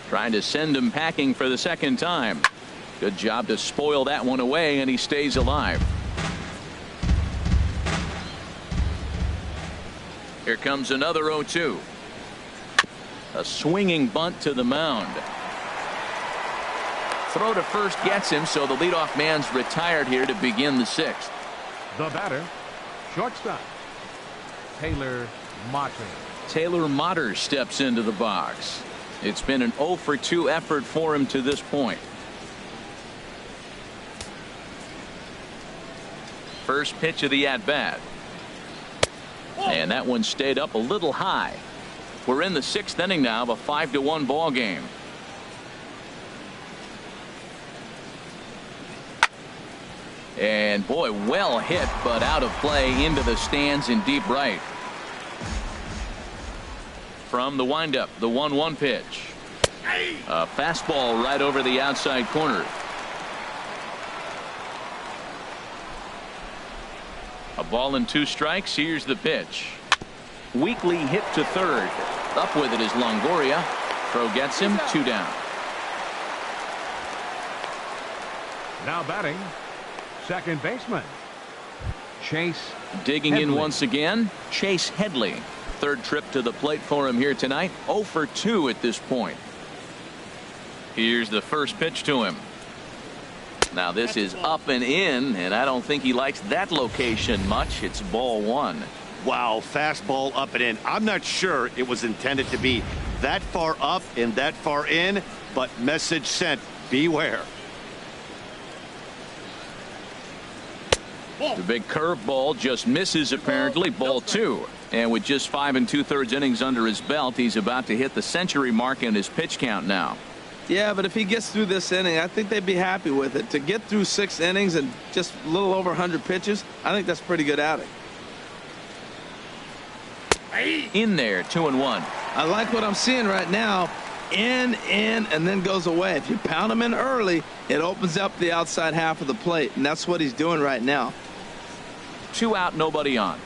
Trying to send him packing for the second time. Good job to spoil that one away, and he stays alive. Here comes another 0-2. A swinging bunt to the mound. Throw to first gets him, so the leadoff man's retired here to begin the 6th. The batter, shortstop, Taylor Motter. Taylor Motter steps into the box. It's been an 0-for-2 effort for him to this point. First pitch of the at-bat. And that one stayed up a little high. We're in the 6th inning now of a 5-1 ball game. And boy, well hit, but out of play into the stands in deep right. From the windup, the 1-1 pitch. A fastball right over the outside corner. A ball and 2 strikes. Here's the pitch. Weakly hit to third. Up with it is Longoria. Throw gets him. 2 down. Now batting, second baseman, Chase Digging Headley. in once again, Chase Headley. Third trip to the plate for him here tonight. 0-for-2 at this point. Here's the first pitch to him. Now this is up and in, and I don't think he likes that location much. It's ball 1. Wow, fastball up and in. I'm not sure it was intended to be that far up and that far in, but message sent. Beware. The big curveball just misses apparently. Ball 2. And with just 5 2/3 innings under his belt, he's about to hit the century mark in his pitch count now. Yeah, but if he gets through this inning, I think they'd be happy with it. To get through 6 innings and just a little over 100 pitches, I think that's pretty good outing. In there, 2-1. I like what I'm seeing right now. In, and then goes away. If you pound him in early, it opens up the outside half of the plate, and that's what he's doing right now. 2 out, nobody on.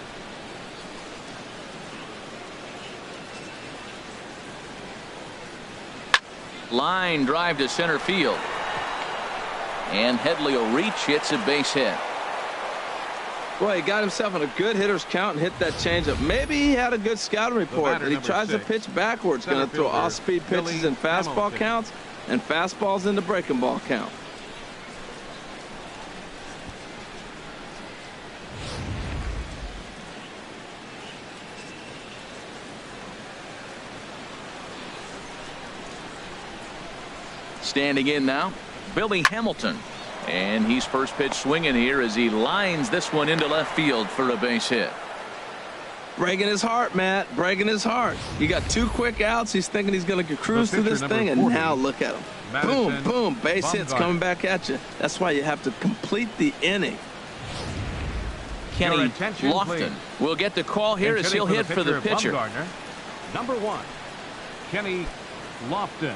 Line drive to center field. And Headley will reach. It's a base hit. Well, he got himself in a good hitter's count and hit that changeup. Maybe he had a good scouting report, but he tries to pitch backwards. Going to throw off-speed pitches in fastball counts and fastballs into breaking ball count. Standing in now, Billy Hamilton. And he's first pitch swinging here as he lines this one into left field for a base hit. Breaking his heart, Matt. Breaking his heart. You got 2 quick outs. He's thinking he's going to cruise through this thing, and now look at him. Boom, boom. Base hits coming back at you. That's why you have to complete the inning. Kenny Lofton will get the call here as he'll hit for the pitcher. Number 1, Kenny Lofton.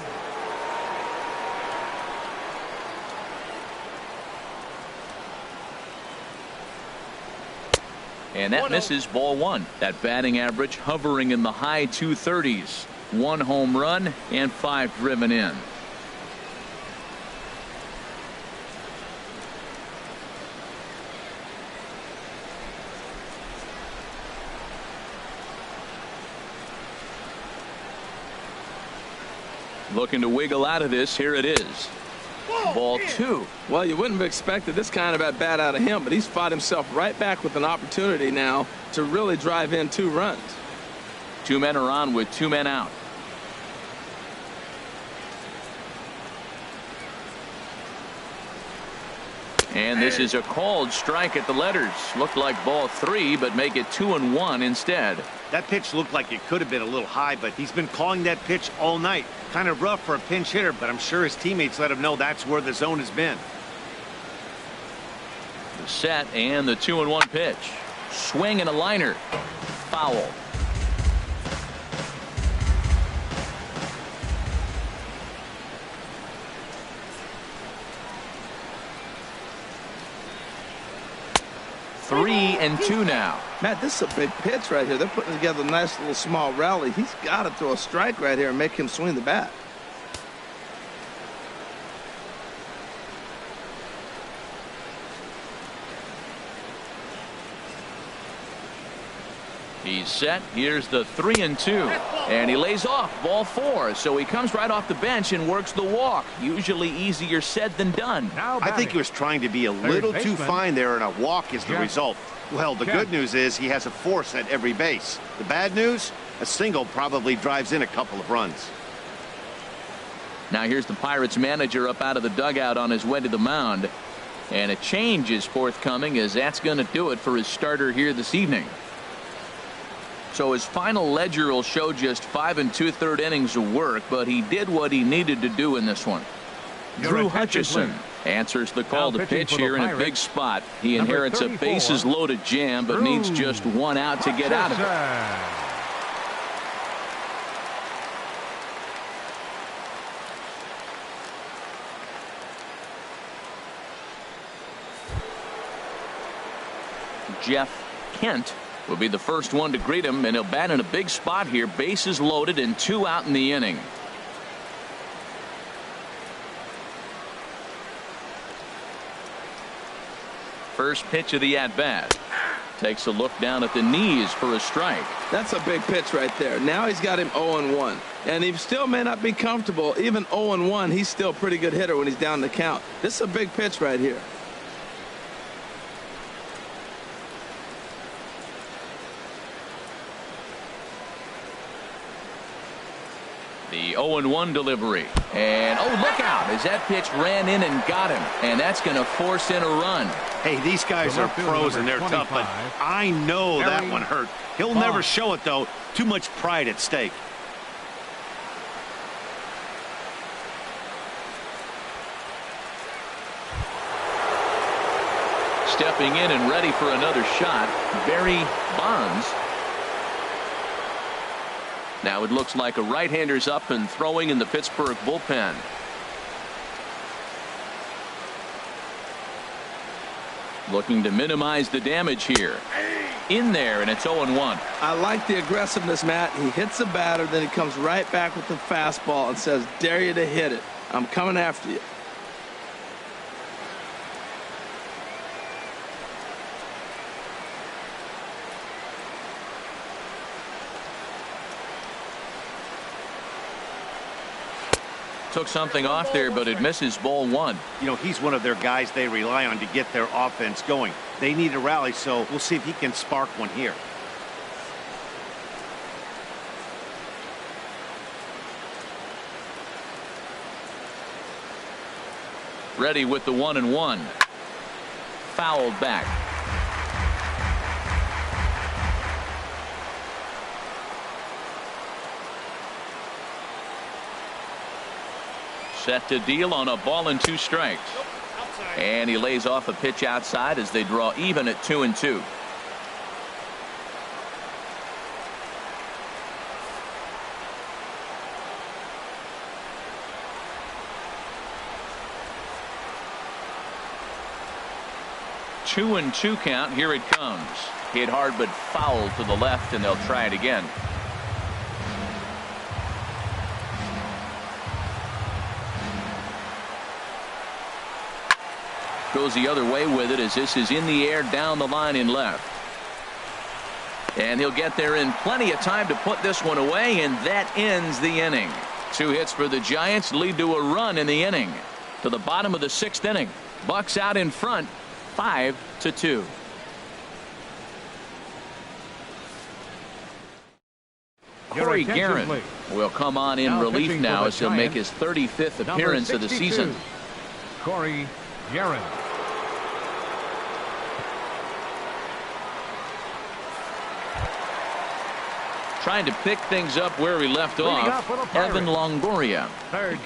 And that misses, ball 1. That batting average hovering in the high 230s. 1 home run and 5 driven in. Looking to wiggle out of this. Here it is. Ball 2. Well, you wouldn't have expected this kind of at bat out of him, but he's fought himself right back with an opportunity now to really drive in 2 runs. 2 men are on with 2 men out. And this is a called strike at the letters. Looked like ball 3, but make it 2-1 instead. That pitch looked like it could have been a little high, but he's been calling that pitch all night. Kind of rough for a pinch hitter, but I'm sure his teammates let him know that's where the zone has been. The set and the 2-1 pitch. Swing and a liner. Foul. Three and 2 now. Matt, this is a big pitch right here. They're putting together a nice little small rally. He's got to throw a strike right here and make him swing the bat. He's set. Here's the 3-2. And he lays off ball 4. So he comes right off the bench and works the walk. Usually easier said than done. I think he was trying to be a little too fine there, and a walk is the result. Well, the good news is he has a force at every base. The bad news, a single probably drives in a couple of runs. Now here's the Pirates manager up out of the dugout on his way to the mound. And a change is forthcoming, as that's going to do it for his starter here this evening. So his final ledger will show just 5 2/3 innings of work, but he did what he needed to do in this one. Drew Hutchison answers the call to pitch here in a big spot. He inherits a bases loaded jam, but needs just 1 out to get out of it. Jeff Kent will be the first one to greet him, and he'll bat in a big spot here. Bases loaded and 2 out in the inning. First pitch of the at-bat. Takes a look down at the knees for a strike. That's a big pitch right there. Now he's got him 0-1. And he still may not be comfortable. Even 0-1, he's still a pretty good hitter when he's down the count. This is a big pitch right here. The 0-1 delivery. And, oh, look out, as that pitch ran in and got him. And that's going to force in a run. Hey, these guys are pros and they're tough, but I know that one hurt. He'll never show it, though. Too much pride at stake. Stepping in and ready for another shot, Barry Bonds. Now it looks like a right-hander's up and throwing in the Pittsburgh bullpen. Looking to minimize the damage here. In there, and it's 0-1. I like the aggressiveness, Matt. He hits the batter, then he comes right back with the fastball and says, dare you to hit it. I'm coming after you. took something off there, but it misses. Ball one. You know, he's one of their guys they rely on to get their offense going. They need a rally, so we'll see if he can spark one here. Ready with the 1-1. Fouled back. Set to deal on a ball and 2 strikes. And he lays off a pitch outside as they draw even at 2-2. Two and 2 count. Here it comes. Hit hard but foul to the left, and they'll try it again. Goes the other way with it as this is in the air down the line in left. And he'll get there in plenty of time to put this one away, and that ends the inning. 2 hits for the Giants lead to a run in the inning. To the bottom of the 6th inning. Bucks out in front, 5-2. Corey Guerin will come on in relief now as he'll make his 35th appearance of the season. Corey Guerin. Trying to pick things up where we left off. Evan Longoria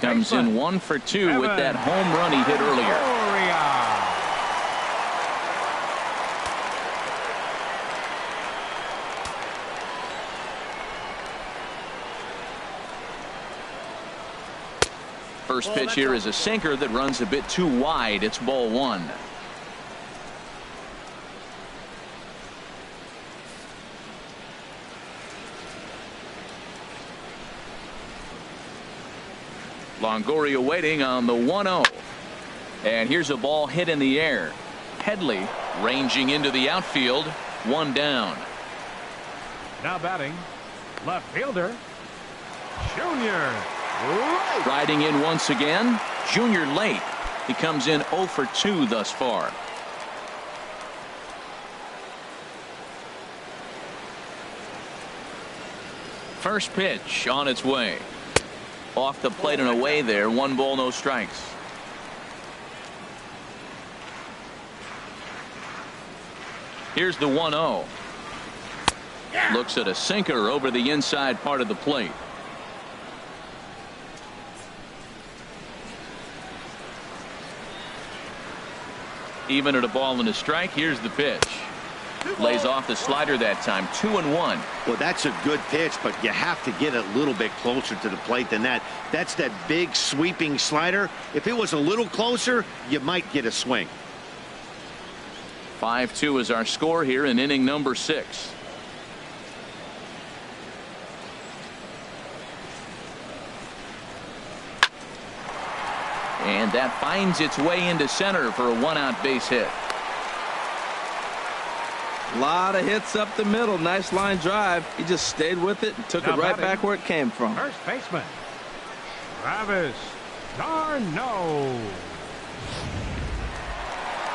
comes in 1 for 2 with that home run he hit earlier. First pitch here is a sinker that runs a bit too wide. It's ball 1. Longoria waiting on the 1-0. And here's a ball hit in the air. Headley ranging into the outfield. 1 down. Now batting, left fielder, Junior. Riding in once again, Junior late. He comes in 0 for 2 thus far. First pitch on its way. Off the plate and away there. 1 ball, no strikes. Here's the 1-0. Looks at a sinker over the inside part of the plate. Even at a ball and a strike. Here's the pitch. Lays off the slider that time. 2-1. Well, that's a good pitch, but you have to get a little bit closer to the plate than that. That's that big sweeping slider. If it was a little closer, you might get a swing. 5-2 is our score here in inning number 6. And that finds its way into center for a 1-out base hit. A lot of hits up the middle. Nice line drive. He just stayed with it and took it right back where it came from. First baseman, Travis d'Arnaud.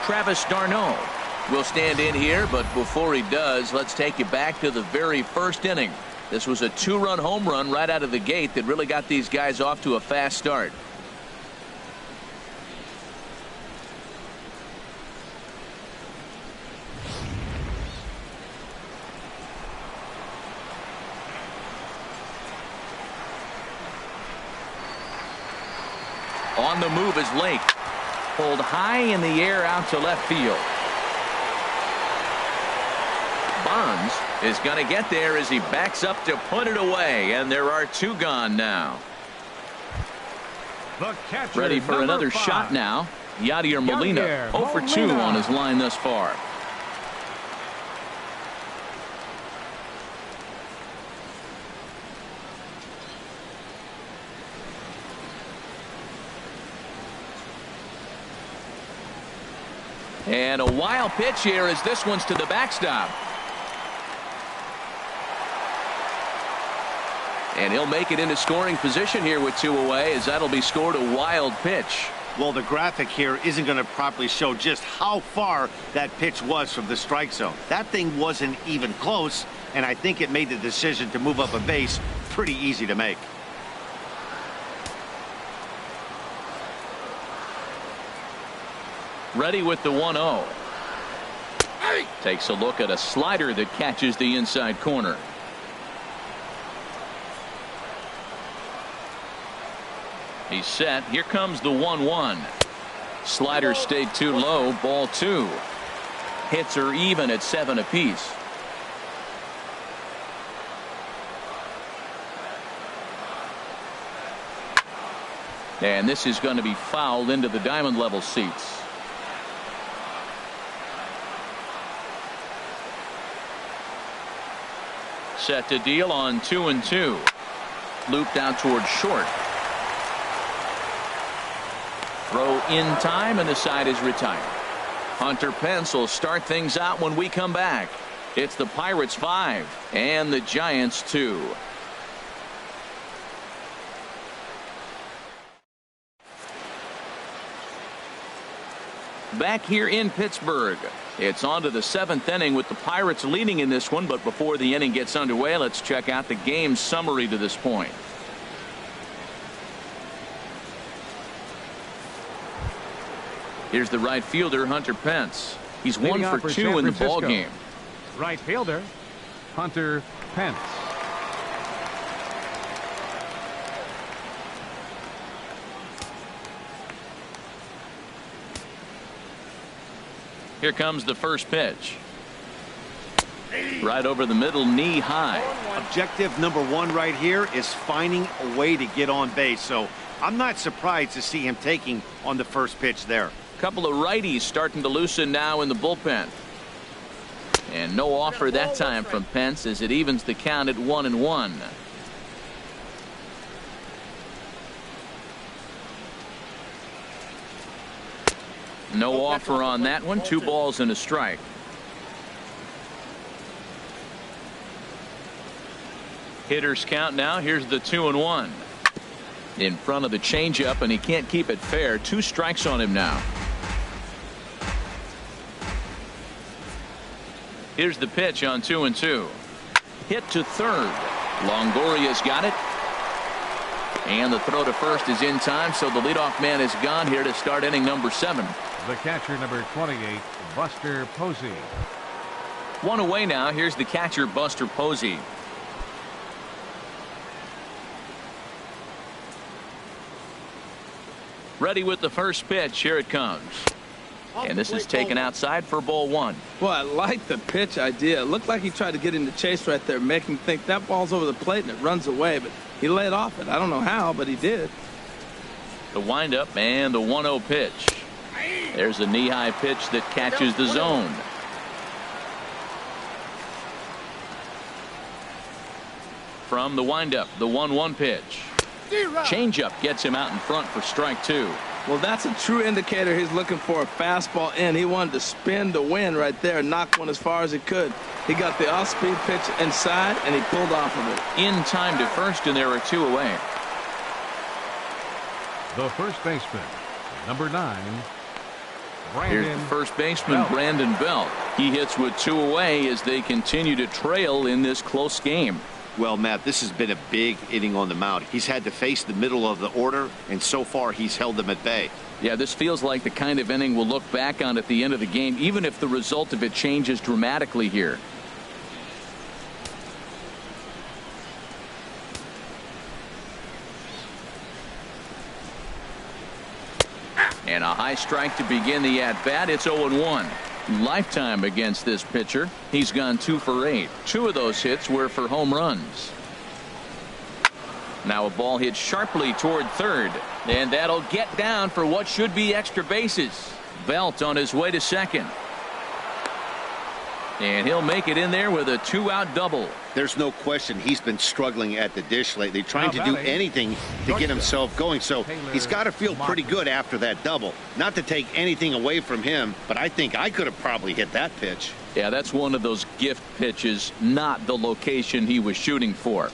Travis d'Arnaud will stand in here, but before he does, let's take you back to the very first inning. This was a 2-run home run right out of the gate that really got these guys off to a fast start. On the move is Lake. Pulled high in the air out to left field. Bonds is going to get there as he backs up to put it away, and there are 2 gone now. The catcher, ready for another 5. shot now. Yadier Molina 0 for 2 on his line thus far. And a wild pitch here as this one's to the backstop. And he'll make it into scoring position here with 2 away, as that'll be scored a wild pitch. Well, the graphic here isn't going to properly show just how far that pitch was from the strike zone. That thing wasn't even close, and I think it made the decision to move up a base pretty easy to make. Ready with the 1-0. Takes a look at a slider that catches the inside corner. He's set. Here comes the 1-1. Slider stayed too low. Ball 2. Hits are even at 7 apiece. And this is going to be fouled into the diamond level seats. Set to deal on 2-2. Looped out towards short. Throw in time, and the side is retired. Hunter Pence will start things out when we come back. It's the Pirates 5 and the Giants 2. Back here in Pittsburgh, it's on to the 7th inning with the Pirates leading in this one. But before the inning gets underway, let's check out the game summary to this point. Here's the right fielder, Hunter Pence. He's 1 for 2 in the ball game. Right fielder, Hunter Pence. Here comes the first pitch. Right over the middle, knee high. Objective number 1 right here is finding a way to get on base. So I'm not surprised to see him taking on the first pitch there. Couple of righties starting to loosen now in the bullpen. And no offer that time from Pence as it evens the count at 1-1. No offer on that one. 2 balls and a strike. Hitters count now. Here's the 2-1. In front of the changeup, and he can't keep it fair. 2 strikes on him now. Here's the pitch on 2-2. Hit to third. Longoria's got it. And the throw to first is in time, so the leadoff man is gone here to start inning number 7. The catcher, number 28, Buster Posey. 1 away now. Here's the catcher, Buster Posey. Ready with the first pitch. Here it comes. And this is taken outside for ball 1. Well, I like the pitch idea. It looked like he tried to get in the chase right there, make him think that ball's over the plate and it runs away, but he laid off it. I don't know how, but he did. The windup and the 1-0 pitch. There's a knee-high pitch that catches the zone. From the windup, the 1-1 pitch. Changeup gets him out in front for strike 2. Well, that's a true indicator. He's looking for a fastball in. He wanted to spin the wind right there and knock one as far as he could. He got the off-speed pitch inside, and he pulled off of it. In time to first, and there are 2 away. The first baseman, number 9, Here's the first baseman, Brandon Belt. He hits with 2 away as they continue to trail in this close game. Well, Matt, this has been a big inning on the mound. He's had to face the middle of the order, and so far he's held them at bay. Yeah, this feels like the kind of inning we'll look back on at the end of the game, even if the result of it changes dramatically here. And a high strike to begin the at-bat. It's 0-1. Lifetime against this pitcher. He's gone 2 for 8. 2 of those hits were for home runs. Now a ball hit sharply toward third, and that'll get down for what should be extra bases. Belt on his way to second, and he'll make it in there with a 2-out double. There's no question he's been struggling at the dish lately, trying to do anything to get himself going. So he's got to feel pretty good after that double. Not to take anything away from him, but I think I could have probably hit that pitch. Yeah, that's one of those gift pitches, not the location he was shooting for.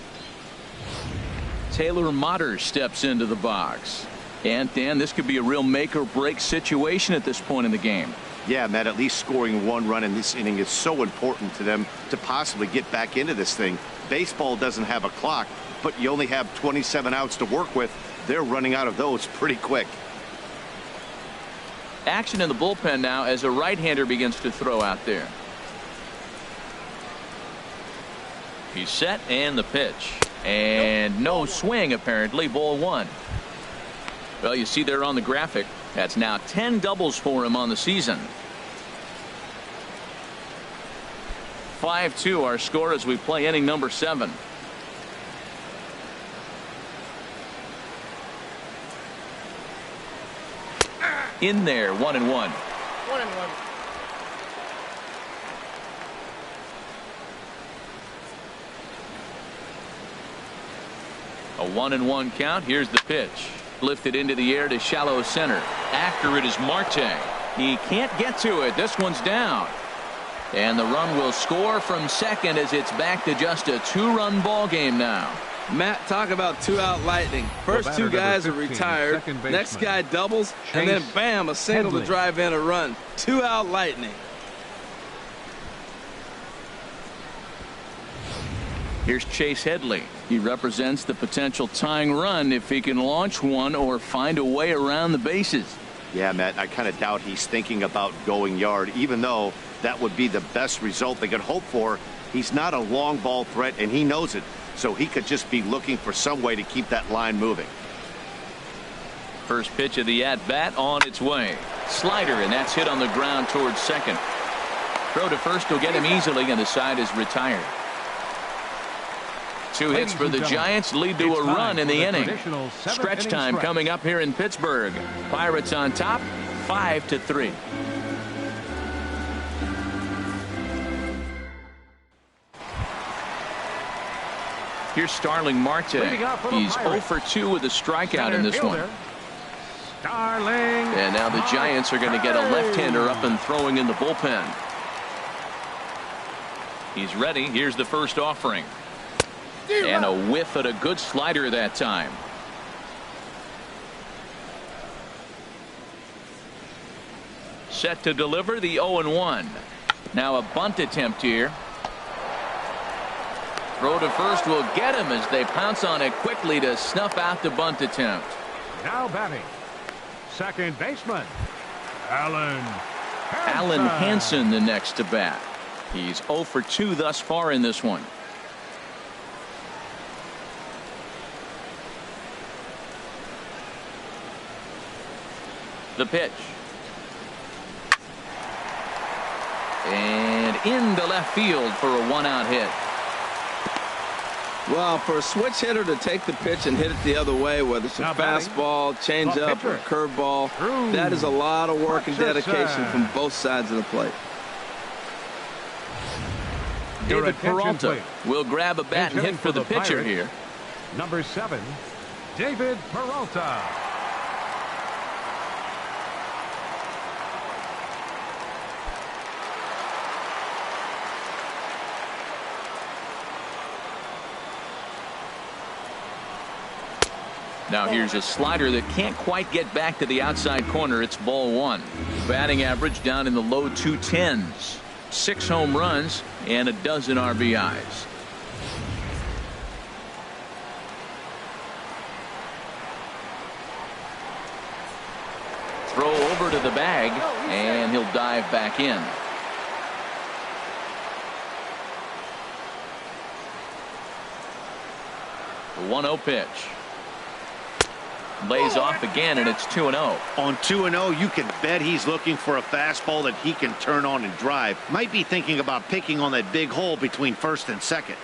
Taylor Motter steps into the box. And Dan, this could be a real make or break situation at this point in the game. Yeah, Matt, at least scoring one run in this inning is so important to them to possibly get back into this thing. Baseball doesn't have a clock, but you only have 27 outs to work with. They're running out of those pretty quick. Action in the bullpen now as a right-hander begins to throw out there. He's set, and the pitch. And no swing, apparently. Ball one. Well, you see there on the graphic, that's now 10 doubles for him on the season. 5-2 our score as we play inning number 7. In there, 1-1. 1-1. A 1-1 count. Here's the pitch. Lifted into the air to shallow center. After it is Marte. He can't get to it. This one's down. And the run will score from second as it's back to just a 2-run ball game now. Matt, talk about two-out lightning. First two guys are retired. Next guy doubles, and then bam, a single to drive in a run. Two-out lightning. Here's Chase Headley. He represents the potential tying run if he can launch one or find a way around the bases. Yeah, Matt, I kind of doubt he's thinking about going yard, even though that would be the best result they could hope for. He's not a long ball threat, and he knows it. So he could just be looking for some way to keep that line moving. First pitch of the at-bat on its way. Slider, and that's hit on the ground towards second. Throw to first will get him easily, and the side is retired. 2 hits for the Giants lead to a run in the inning. Stretch time coming up here in Pittsburgh. Pirates on top, 5-3. Here's Starling Marte. He's 0 for 2 with a strikeout in this one. And now the Giants are going to get a left-hander up and throwing in the bullpen. He's ready. Here's the first offering. And a whiff at a good slider that time. Set to deliver the 0-1. Now a bunt attempt here. Throw to first will get him as they pounce on it quickly to snuff out the bunt attempt. Now batting, second baseman, Alan Hansen the next to bat. He's 0 for 2 thus far in this one. The pitch. And into left field for a 1-out hit. Well, for a switch hitter to take the pitch and hit it the other way, whether it's a fastball, changeup, or curveball, that is a lot of work and dedication from both sides of the plate. David Peralta will grab a bat and hit for the pitcher here. Number 7, David Peralta. Now here's a slider that can't quite get back to the outside corner. It's ball one. Batting average down in the low 210s. 6 home runs and a dozen RBIs. Throw over to the bag, and he'll dive back in. The 1-0 pitch. Lays off again, and it's 2-0. On 2-0, you can bet he's looking for a fastball that he can turn on and drive. Might be thinking about picking on that big hole between first and second.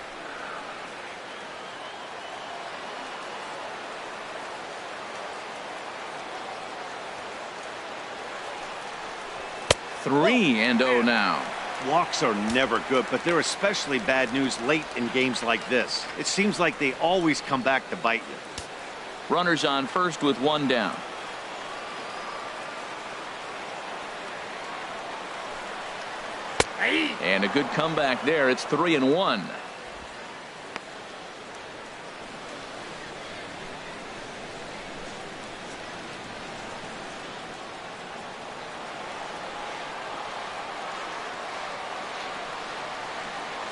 Three and 0 now. Walks are never good, but they're especially bad news late in games like this. It seems like they always come back to bite you. Runners on first with 1 down. And a good comeback there. It's 3-1.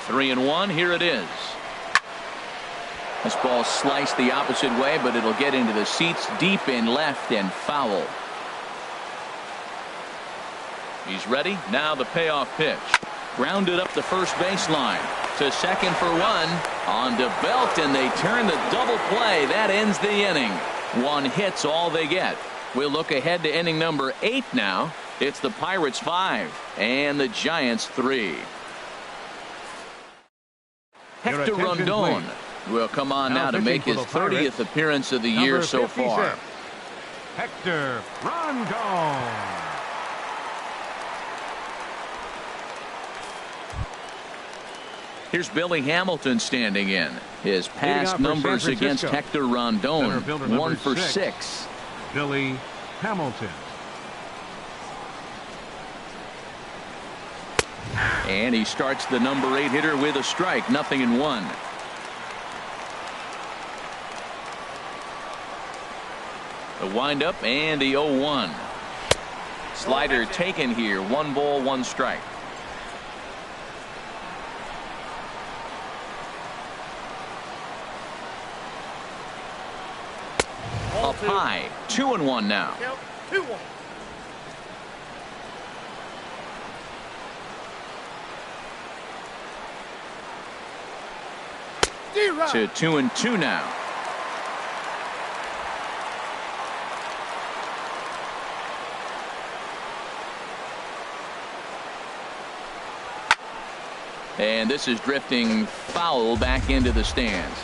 3-1. Here it is. This ball sliced the opposite way, but it'll get into the seats deep in left and foul. He's ready. Now the payoff pitch. Grounded up the first baseline. To second for one. On to Belt, and they turn the double play. That ends the inning. One hit's all they get. We'll look ahead to inning number 8 now. It's the Pirates 5 and the Giants 3. Hector Rondon will come on now to make his 30th appearance of the year so far. Hector Rondon. Here's Billy Hamilton standing in. His past numbers against Hector Rondon, 1 for 6. Billy Hamilton. And he starts the number 8 hitter with a strike. 0-1. The windup and the 0-1. Slider taken here. 1 ball, 1 strike. Up high. 2-1 now. 2-1. To 2-2 now. And this is drifting foul back into the stands.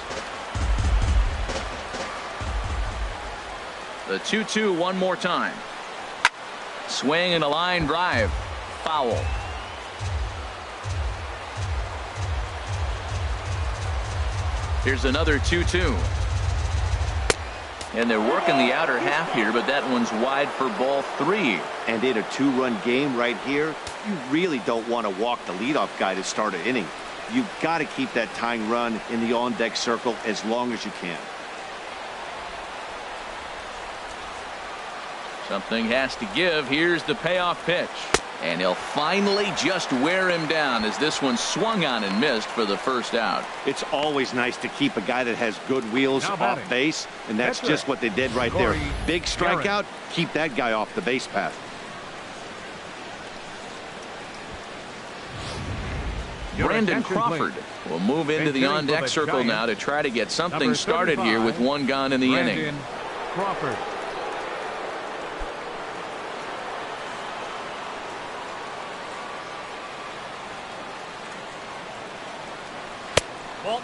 The 2-2 one more time. Swing and a line drive. Foul. Here's another 2-2. And they're working the outer half here, but that one's wide for ball 3. And in a 2-run game right here, you really don't want to walk the leadoff guy to start an inning. You've got to keep that tying run in the on-deck circle as long as you can. Something has to give. Here's the payoff pitch. And he'll finally just wear him down as this one swung on and missed for the first out. It's always nice to keep a guy that has good wheels off base, and that's just what they did right there. Big strikeout, keep that guy off the base path. Brandon Crawford will move into the on-deck circle now to try to get something started here with 1 gone in the inning. Crawford.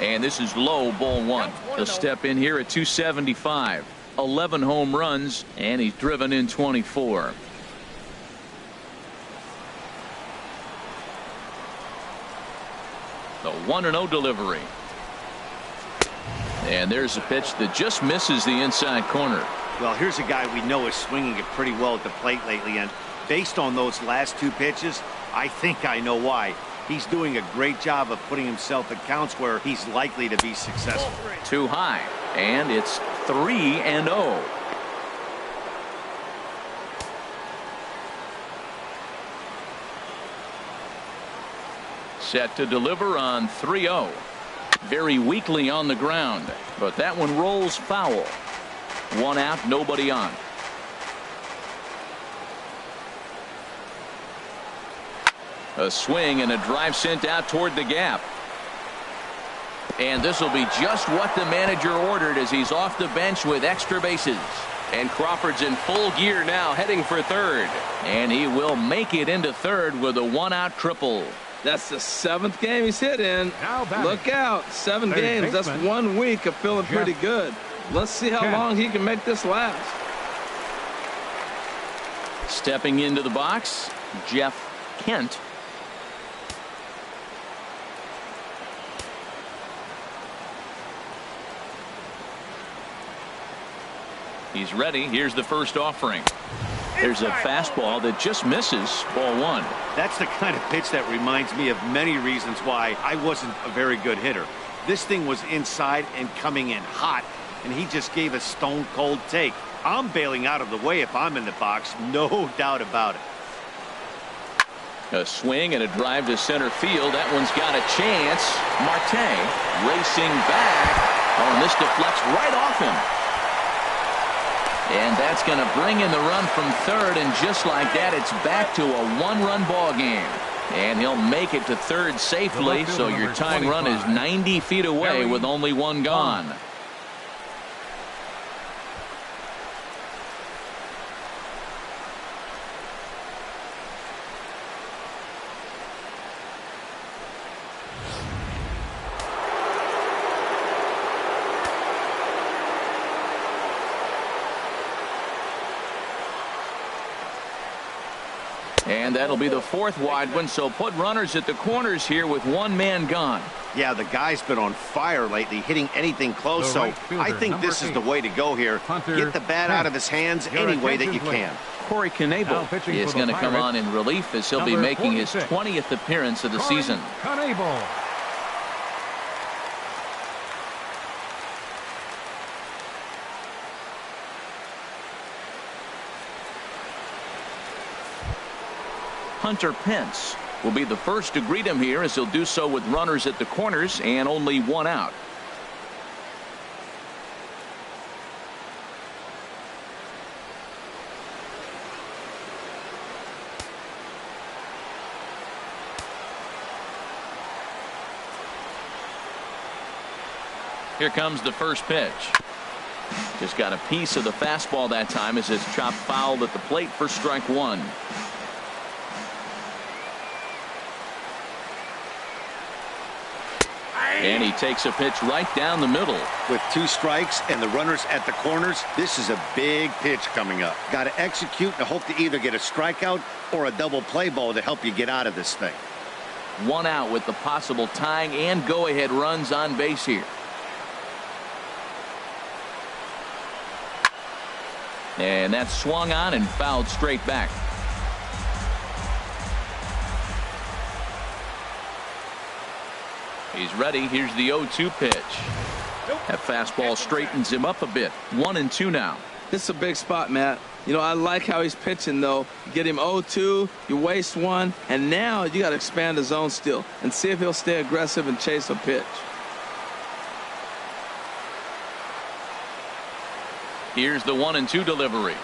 And this is low, ball 1. He'll step in here at 275. 11 home runs, and he's driven in 24. The 1-0 delivery. And there's a pitch that just misses the inside corner. Well, here's a guy we know is swinging it pretty well at the plate lately, and based on those last 2 pitches, I think I know why. He's doing a great job of putting himself at counts where he's likely to be successful. Too high, and it's 3-0. Set to deliver on 3-0. Very weakly on the ground, but that one rolls foul. 1 out, nobody on. A swing and a drive sent out toward the gap. And this will be just what the manager ordered as he's off the bench with extra bases. And Crawford's in full gear now, heading for third. And he will make it into third with a 1-out triple. That's the 7th game he's hit in. Look out. 7 games. That's 1 week of feeling pretty good. Let's see how long he can make this last. Stepping into the box, Jeff Kent. He's ready. Here's the first offering. There's a fastball that just misses, ball 1. That's the kind of pitch that reminds me of many reasons why I wasn't a very good hitter. This thing was inside and coming in hot, and he just gave a stone-cold take. I'm bailing out of the way if I'm in the box, no doubt about it. A swing and a drive to center field. That one's got a chance. Marte racing back. Oh, and this deflects right off him. And that's going to bring in the run from third, and just like that, it's back to a one-run ball game. And he'll make it to third safely, so your tying run is 90 feet away with only one gone. And that'll be the fourth wide one, so put runners at the corners here with one man gone. Yeah, the guy's been on fire lately, hitting anything close, so I think this is the way to go here. Get the bat out of his hands any way that you can. Corey Knebel is going to come on in relief as he'll be making his 20th appearance of the season. Knebel. Hunter Pence will be the first to greet him here, as he'll do so with runners at the corners and only one out. Here comes the first pitch. Just got a piece of the fastball that time as it's chopped foul at the plate for strike one. And he takes a pitch right down the middle. With two strikes and the runners at the corners, this is a big pitch coming up. Got to execute and hope to either get a strikeout or a double play ball to help you get out of this thing. One out with the possible tying and go-ahead runs on base here. And that's swung on and fouled straight back. He's ready. Here's the 0-2 pitch. That fastball straightens him up a bit. 1-2 now. This is a big spot, Matt. You know, I like how he's pitching, though. Get him 0-2, you waste one, and now you got to expand the zone still and see if he'll stay aggressive and chase a pitch. Here's the 1-2 delivery.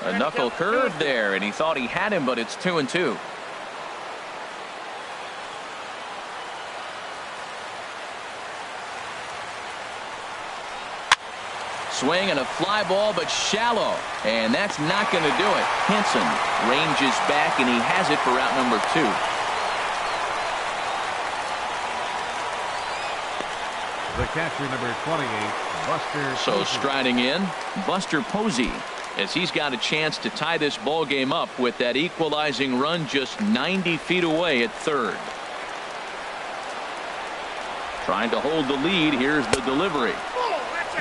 A knuckle curve there, and he thought he had him, but it's 2-2. Swing and a fly ball, but shallow, and that's not going to do it. Henson ranges back, and he has it for out number 2. The catcher, number 28, Buster. So striding in, Buster Posey, as he's got a chance to tie this ball game up with that equalizing run just 90 feet away at third. Trying to hold the lead. Here's the delivery.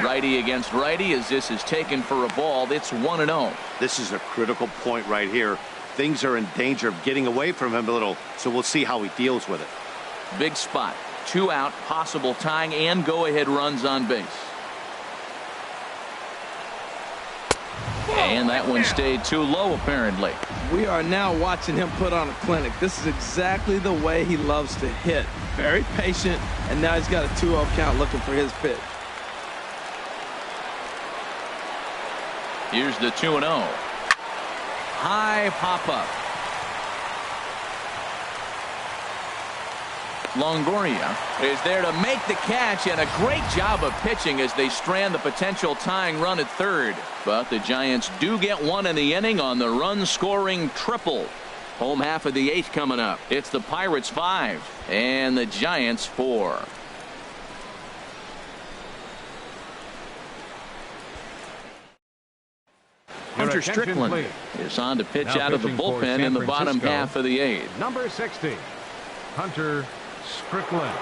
Righty against righty, as this is taken for a ball. It's 1-0. This is a critical point right here. Things are in danger of getting away from him a little, so we'll see how he deals with it. Big spot. 2 out, possible tying and go-ahead runs on base. And that one stayed too low, apparently. We are now watching him put on a clinic. This is exactly the way he loves to hit. Very patient, and now he's got a 2-0 count looking for his pitch. Here's the 2-0. High pop-up. Longoria is there to make the catch, and a great job of pitching as they strand the potential tying run at third. But the Giants do get one in the inning on the run-scoring triple. Home half of the 8th coming up. It's the Pirates 5 and the Giants 4. Hunter Strickland is on to pitch out of the bullpen in the bottom half of the 8th. Number 60, Hunter Strickland.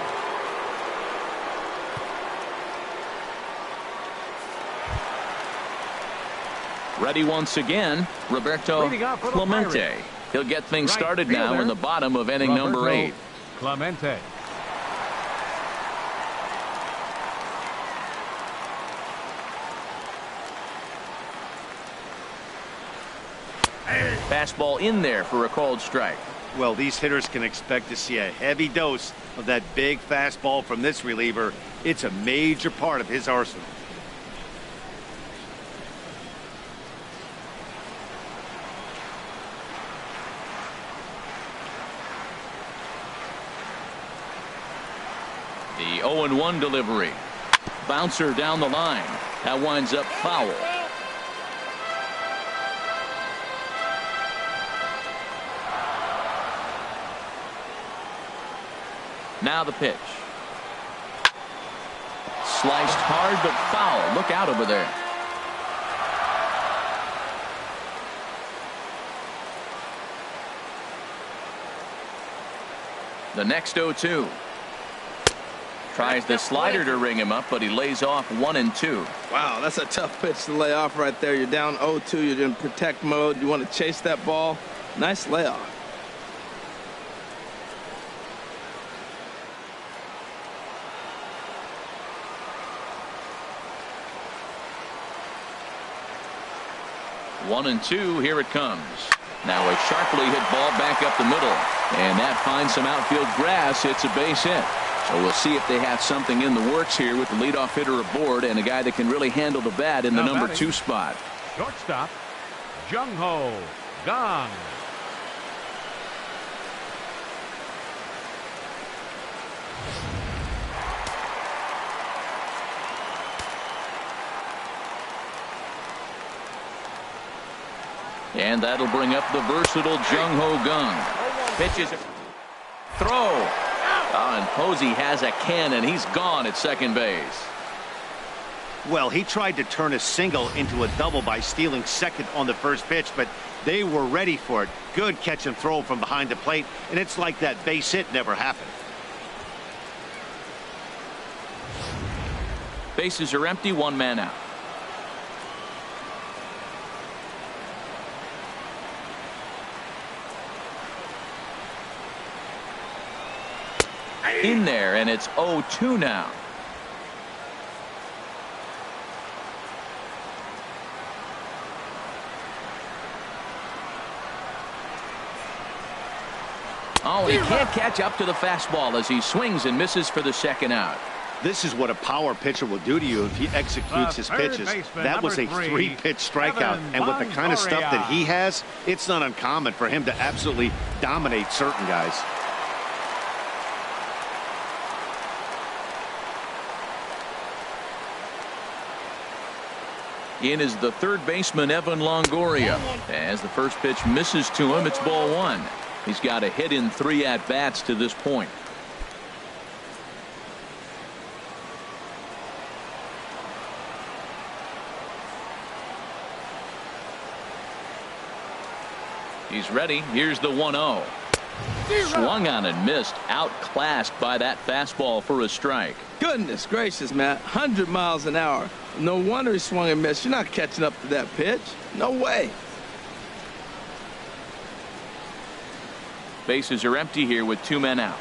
Ready once again, Roberto Clemente. He'll get things started now in the bottom of inning number 8. Clemente. Fastball in there for a called strike. Well, these hitters can expect to see a heavy dose of that big fastball from this reliever. It's a major part of his arsenal. The 0-1 delivery. Bouncer down the line. That winds up foul. Now the pitch. Sliced hard but foul. Look out over there. The next 0-2. Tries the slider to ring him up, but he lays off 1-2. Wow, that's a tough pitch to lay off right there. You're down 0-2. You're in protect mode. You want to chase that ball. Nice layoff. One and two. Here it comes. Now a sharply hit ball back up the middle, and that finds some outfield grass. It's a base hit. So we'll see if they have something in the works here with the leadoff hitter aboard and a guy that can really handle the bat in the number 2 spot. Shortstop, Jung-Ho Kang. And that'll bring up the versatile Jung-Ho Kang. Pitches. Throw. And Posey has a cannon. He's gone at second base. Well, he tried to turn a single into a double by stealing second on the first pitch, but they were ready for it. Good catch and throw from behind the plate, and it's like that base hit never happened. Bases are empty, one man out. In there, and it's 0-2 now. Oh, he can't catch up to the fastball as he swings and misses for the second out. This is what a power pitcher will do to you if he executes his pitches. That was a 3-pitch strikeout, and with the kind of stuff that he has, it's not uncommon for him to absolutely dominate certain guys. In is the third baseman, Evan Longoria. As the first pitch misses to him, it's ball one. He's got a hit in 3 at-bats to this point. He's ready. Here's the 1-0. Swung on and missed. Outclassed by that fastball for a strike. Goodness gracious, Matt. 100 miles an hour. No wonder he swung and missed. You're not catching up to that pitch. No way. Bases are empty here with 2 men out.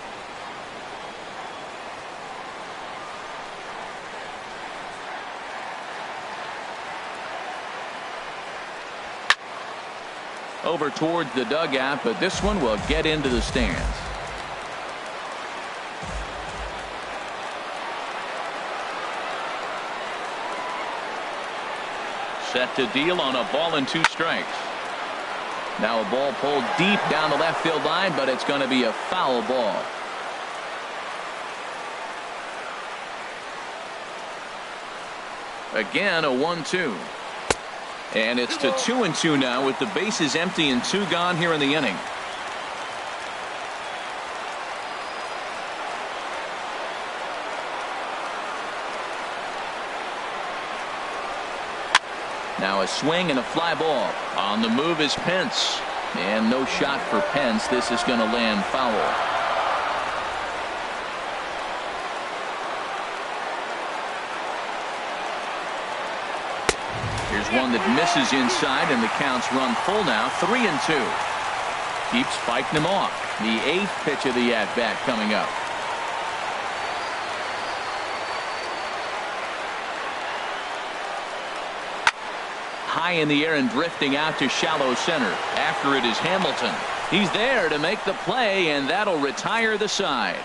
Over towards the dugout, but this one will get into the stands. Set to deal on a ball and 2 strikes. Now a ball pulled deep down the left field line, but it's going to be a foul ball. Again, a 1-2. And it's to 2-2 now with the bases empty and 2 gone here in the inning. Now a swing and a fly ball. On the move is Pence. And no shot for Pence. This is going to land foul. Here's one that misses inside, and the count's run full now. 3-2. Keeps fighting him off. The 8th pitch of the at-bat coming up. High in the air and drifting out to shallow center. After it is Hamilton. He's there to make the play, and that'll retire the side.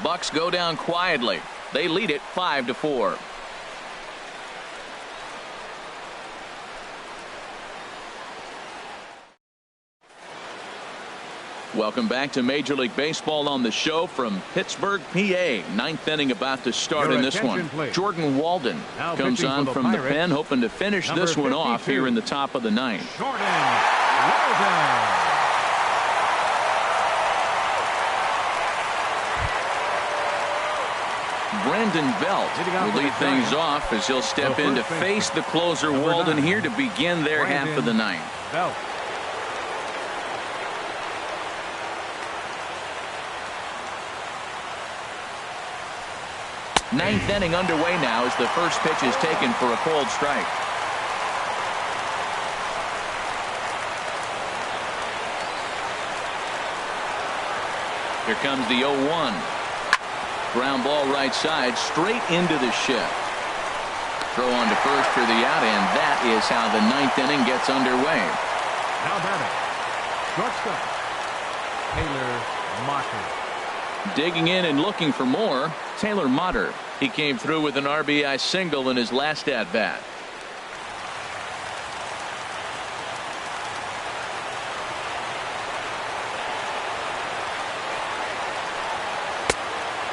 Bucks go down quietly. They lead it 5-4. Welcome back to Major League Baseball on the show from Pittsburgh, PA. Ninth inning about to start in this one. Please. Jordan Walden now comes on from the pen, hoping to finish this one off here in the top of the ninth. Jordan Walden. Brandon Belt will lead things off as he'll step in to face the closer Walden here to begin their half of the ninth. Belt. Ninth inning underway now as the first pitch is taken for a cold strike. Here comes the 0-1. Ground ball right side, straight into the shift. Throw on to first for the out, and that is how the ninth inning gets underway. Now batting, shortstop, Taylor Motter. Digging in and looking for more, Taylor Motter. He came through with an RBI single in his last at-bat.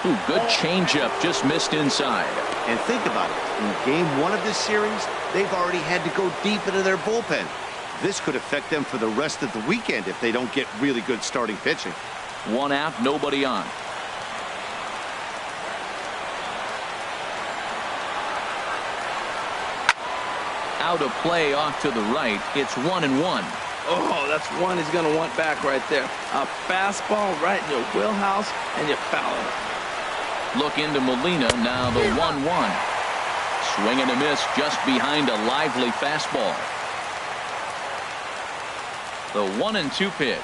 Ooh, good changeup, just missed inside. And think about it. In game 1 of this series, they've already had to go deep into their bullpen. This could affect them for the rest of the weekend if they don't get really good starting pitching. One out, nobody on. Out of play off to the right. It's 1-1. Oh, that's one he's going to want back right there. A fastball right in your wheelhouse, and you foul it. Look into Molina, now the 1-1. Swing and a miss just behind a lively fastball. The 1-2 pitch.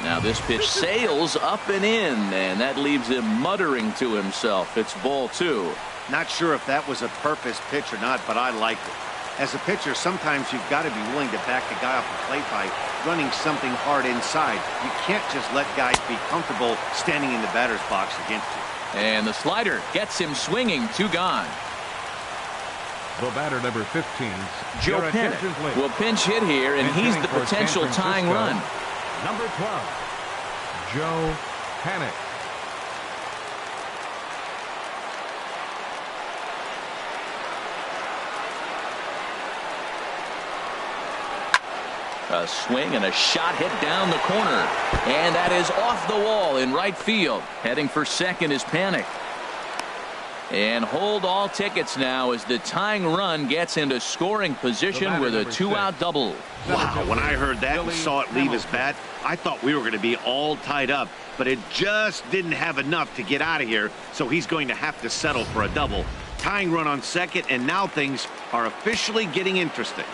Now this pitch sails up and in, and that leaves him muttering to himself. It's ball 2. Not sure if that was a purpose pitch or not, but I liked it. As a pitcher, sometimes you've got to be willing to back the guy off the plate by running something hard inside. You can't just let guys be comfortable standing in the batter's box against you. And the slider gets him swinging. 2 gone. The batter, number 15, Joe Pennant will pinch hit here, and he's the potential tying run. Number 12, Joe Pennant. A swing and a shot hit down the corner, and that is off the wall in right field. Heading for second is Panic. And hold all tickets now as the tying run gets into scoring position with a 2-out double. Wow, when I heard that and saw it leave his bat, I thought we were going to be all tied up, but it just didn't have enough to get out of here, so he's going to have to settle for a double. Tying run on second, and now things are officially getting interesting.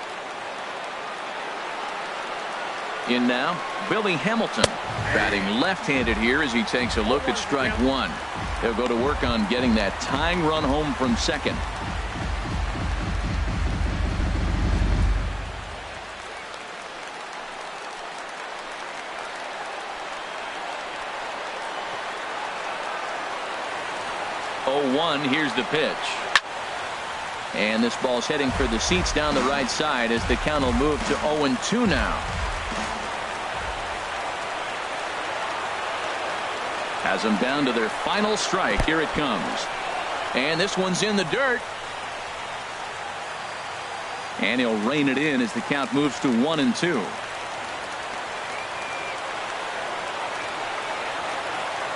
In now, Billy Hamilton, batting left-handed here as he takes a look at strike 1. He'll go to work on getting that tying run home from second. Here's the pitch. And this ball's heading for the seats down the right side as the count will move to 0-2 now. Has them down to their final strike. Here it comes. And this one's in the dirt. And he'll rein it in as the count moves to 1-2.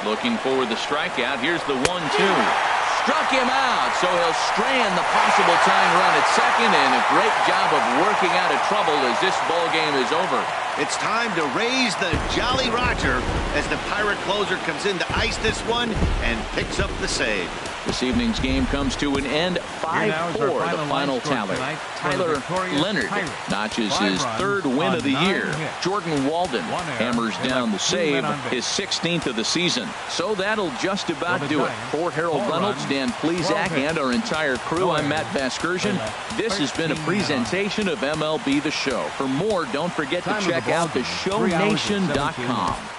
Looking for the strikeout. Here's the 1-2. Struck him out, so he'll strand the possible tying run at second, and a great job of working out of trouble as this ball game is over. It's time to raise the Jolly Roger as the Pirate closer comes in to ice this one and picks up the save. This evening's game comes to an end 5-4, the final tally. Tyler Leonard notches his third win of the year. Jordan Walden hammers down the save, his 16th of the season. So that'll just about do it. For Harold Reynolds, Dan Dan Plesac and our entire crew, I'm Matt Vasgersian. This has been a presentation of MLB The Show. For more, don't forget to check out theshownation.com.